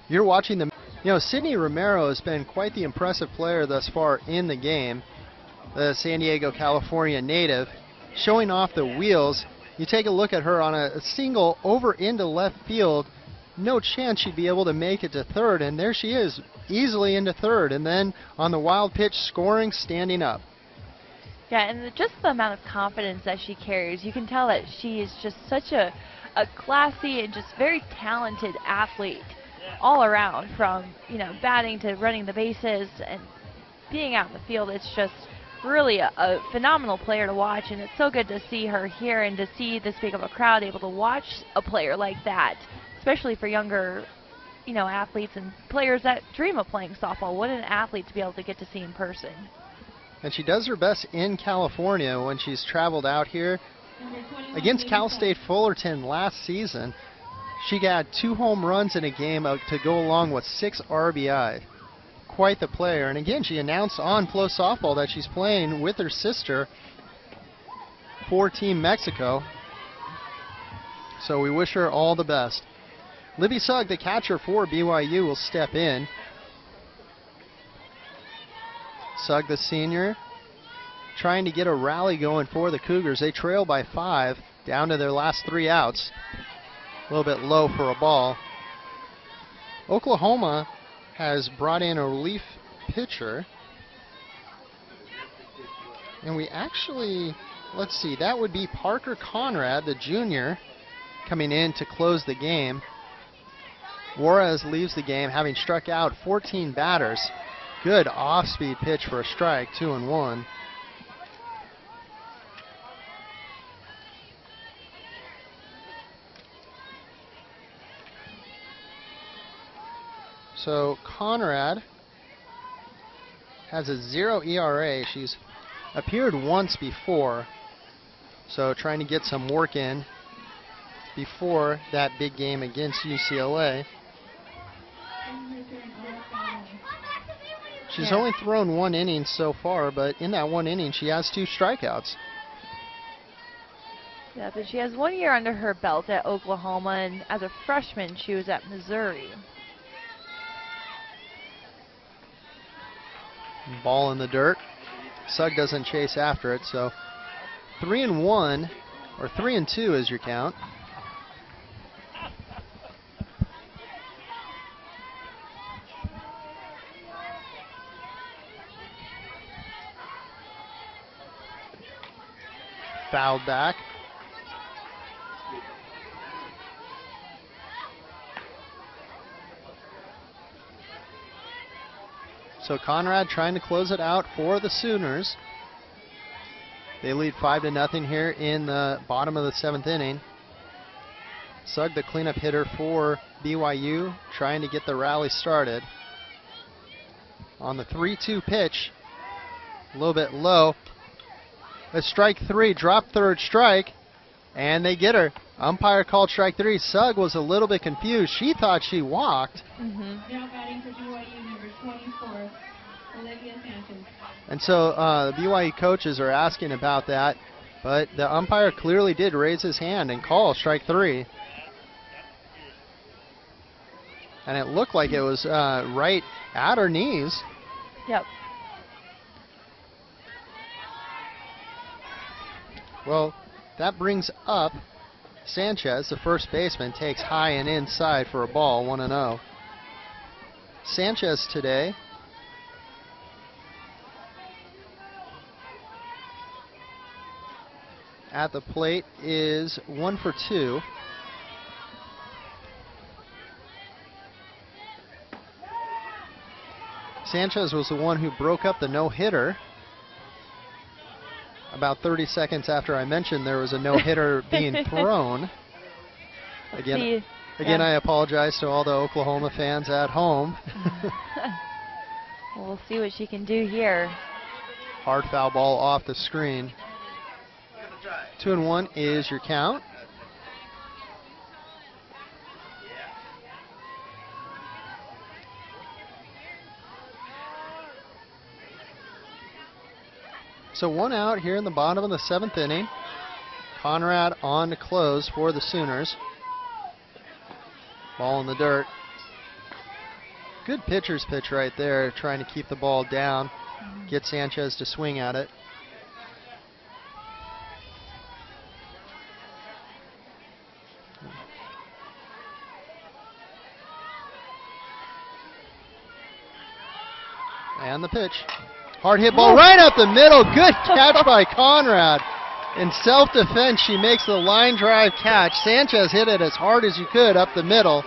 You're watching them. You know, Sydney Romero has been quite the impressive player thus far in the game. The San Diego, California native, showing off the wheels. You take a look at her on a single over into left field. No chance she'd be able to make it to third, and there she is, easily into third, and then on the wild pitch, scoring, standing up. Yeah, and just the amount of confidence that she carries, you can tell that she is just such a classy and just very talented athlete all around, from, you know, batting to running the bases and being out in the field. It's just really a phenomenal player to watch, and it's so good to see her here and to see this big of a crowd able to watch a player like that, especially for younger, you know, athletes and players that dream of playing softball. What an athlete to be able to get to see in person. And she does her best in California when she's traveled out here. Against Cal State Fullerton last season, she got 2 home runs in a game to go along with 6 RBI. Quite the player. And again, she announced on Flow Softball that she's playing with her sister for Team Mexico. So we wish her all the best. Libby Sugg, the catcher for BYU, will step in. Sugg, the senior, trying to get a rally going for the Cougars. They trail by 5, down to their last 3 outs. A little bit low for a ball. Oklahoma has brought in a relief pitcher. And we actually, let's see, that would be Parker Conrad, the junior, coming in to close the game. Juarez leaves the game having struck out 14 batters. Good off-speed pitch for a strike, 2-1. So Conrad has a 0 ERA. She's appeared once before, so trying to get some work in before that big game against UCLA. She's only thrown 1 inning so far, but in that 1 inning, she has 2 strikeouts. Yeah, but she has 1 year under her belt at Oklahoma, and as a freshman, she was at Missouri. Ball in the dirt. Sugg doesn't chase after it, so 3-1, or 3-2 is your count. Fouled back. So Conrad trying to close it out for the Sooners. They lead 5-0 here in the bottom of the 7th inning. Sugg, the cleanup hitter for BYU, trying to get the rally started. On the 3-2 pitch, a little bit low. A strike 3, drop third strike, and they get her. Umpire called strike 3. Sugg was a little bit confused. She thought she walked. Now batting for BYU, number 24, Olivia Sanchez. And so the BYU coaches are asking about that, but the umpire clearly did raise his hand and call strike 3. And it looked like it was right at her knees. Yep. Well, that brings up Sanchez, the first baseman, takes high and inside for a ball, 1-0. Sanchez today at the plate is 1 for 2. Sanchez was the one who broke up the no-hitter. About 30 seconds after I mentioned there was a no-hitter being thrown. Again, I apologize to all the Oklahoma fans at home. Well, we'll see what she can do here. Hard foul ball off the screen. 2-1 is your count. So 1 out here in the bottom of the 7th inning. Conrad on to close for the Sooners. Ball in the dirt. Good pitcher's pitch right there, trying to keep the ball down. Get Sanchez to swing at it. And the pitch. Hard hit ball right up the middle. Good catch by Conrad. In self-defense, she makes the line drive catch. Sanchez hit it as hard as you could up the middle.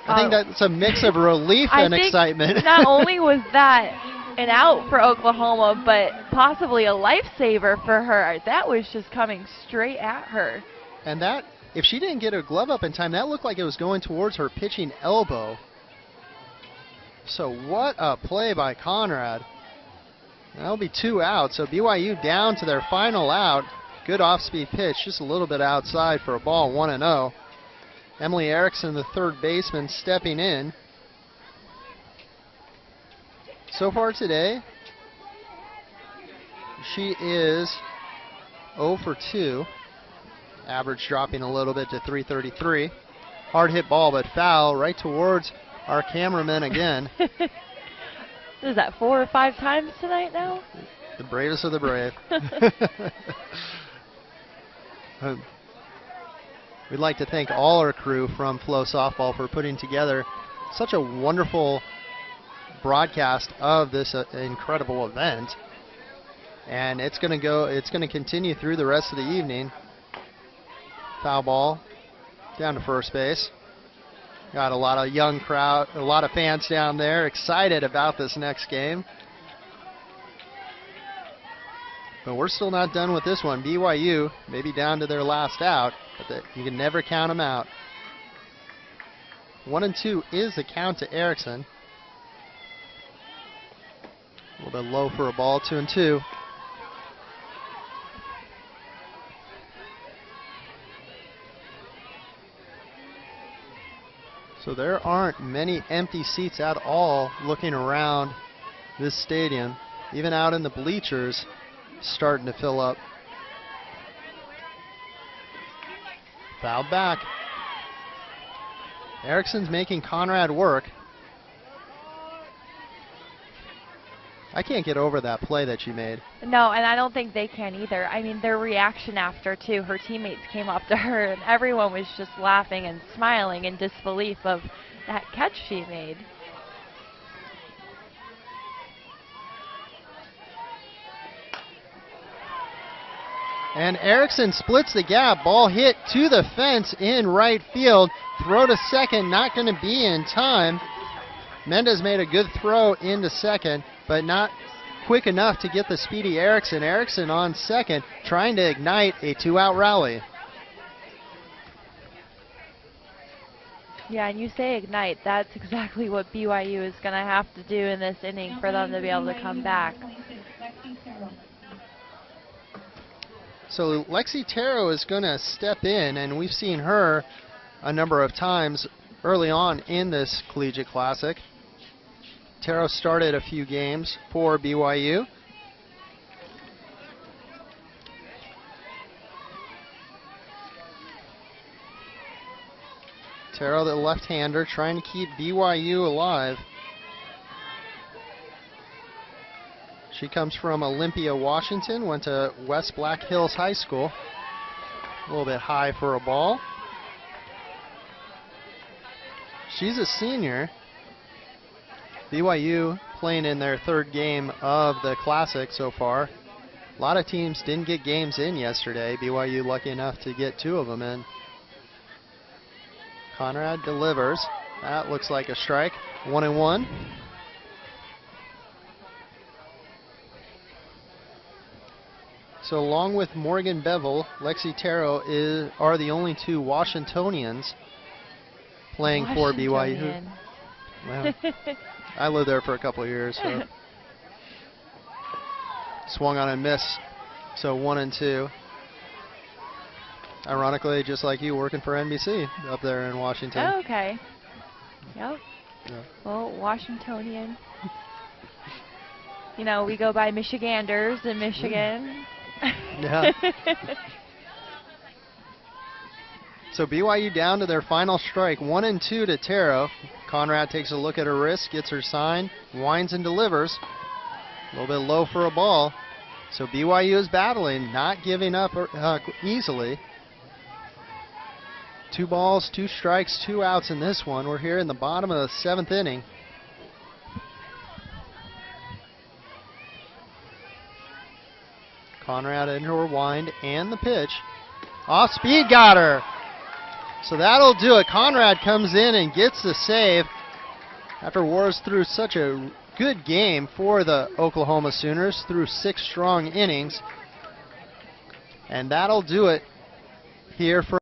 I think that's a mix of relief and excitement. Not only was that an out for Oklahoma, but possibly a lifesaver for her. That was just coming straight at her. And that, if she didn't get her glove up in time, that looked like it was going towards her pitching elbow. So what a play by Conrad. That'll be 2 outs. So BYU down to their final out. Good off-speed pitch, just a little bit outside for a ball, 1-0. Emily Erickson, the third baseman, stepping in. So far today, she is 0 for 2. Average dropping a little bit to 333. Hard hit ball, but foul right towards our cameraman again. Is that 4 or 5 times tonight now? The bravest of the brave. We'd like to thank all our crew from Flow Softball for putting together such a wonderful broadcast of this incredible event. And it's going to continue through the rest of the evening. Foul ball down to first base. Got a lot of young crowd, a lot of fans down there excited about this next game. But we're still not done with this one. BYU maybe down to their last out, but you can never count them out. 1-2 is the count to Erickson. A little bit low for a ball, 2-2. So there aren't many empty seats at all looking around this stadium. Even out in the bleachers, starting to fill up. Fouled back. Erickson's making Conrad work. I can't get over that play that she made. No, and I don't think they can either. I mean, their reaction after, too, her teammates came up to her, and everyone was just laughing and smiling in disbelief of that catch she made. And Erickson splits the gap. Ball hit to the fence in right field. Throw to second, not going to be in time. Mendez made a good throw into second, but not quick enough to get the speedy Erickson. Erickson on second, trying to ignite a 2-out rally. Yeah, and you say ignite. That's exactly what BYU is going to have to do in this inning for them to be able to come back. So Lexi Taro is going to step in, and we've seen her a number of times early on in this Collegiate Classic. Taro started a few games for BYU. Taro, the left-hander, trying to keep BYU alive. She comes from Olympia, Washington, went to West Black Hills High School. A little bit high for a ball. She's a senior. BYU playing in their third game of the Classic so far. A lot of teams didn't get games in yesterday. BYU lucky enough to get 2 of them in. Conrad delivers. That looks like a strike. 1-1. So along with Morgan Bevel, Lexi Taro are the only 2 Washingtonians playing for BYU. Well, I lived there for a couple of years, so. Swung on and missed. So 1-2. Ironically, just like you, working for NBC up there in Washington. Oh, okay. Yep. Yeah. Well, Washingtonian. You know, we go by Michiganders in Michigan. Yeah. So BYU down to their final strike, 1 and 2 to Taro. Conrad takes a look at her wrist, gets her sign, winds and delivers. A little bit low for a ball. So BYU is battling, not giving up easily. 2 balls, 2 strikes, 2 outs in this one. We're here in the bottom of the 7th inning. Conrad into her wind and the pitch. Off speed, got her. So that'll do it. Conrad comes in and gets the save after Wars threw such a good game for the Oklahoma Sooners through 6 strong innings. And that'll do it here for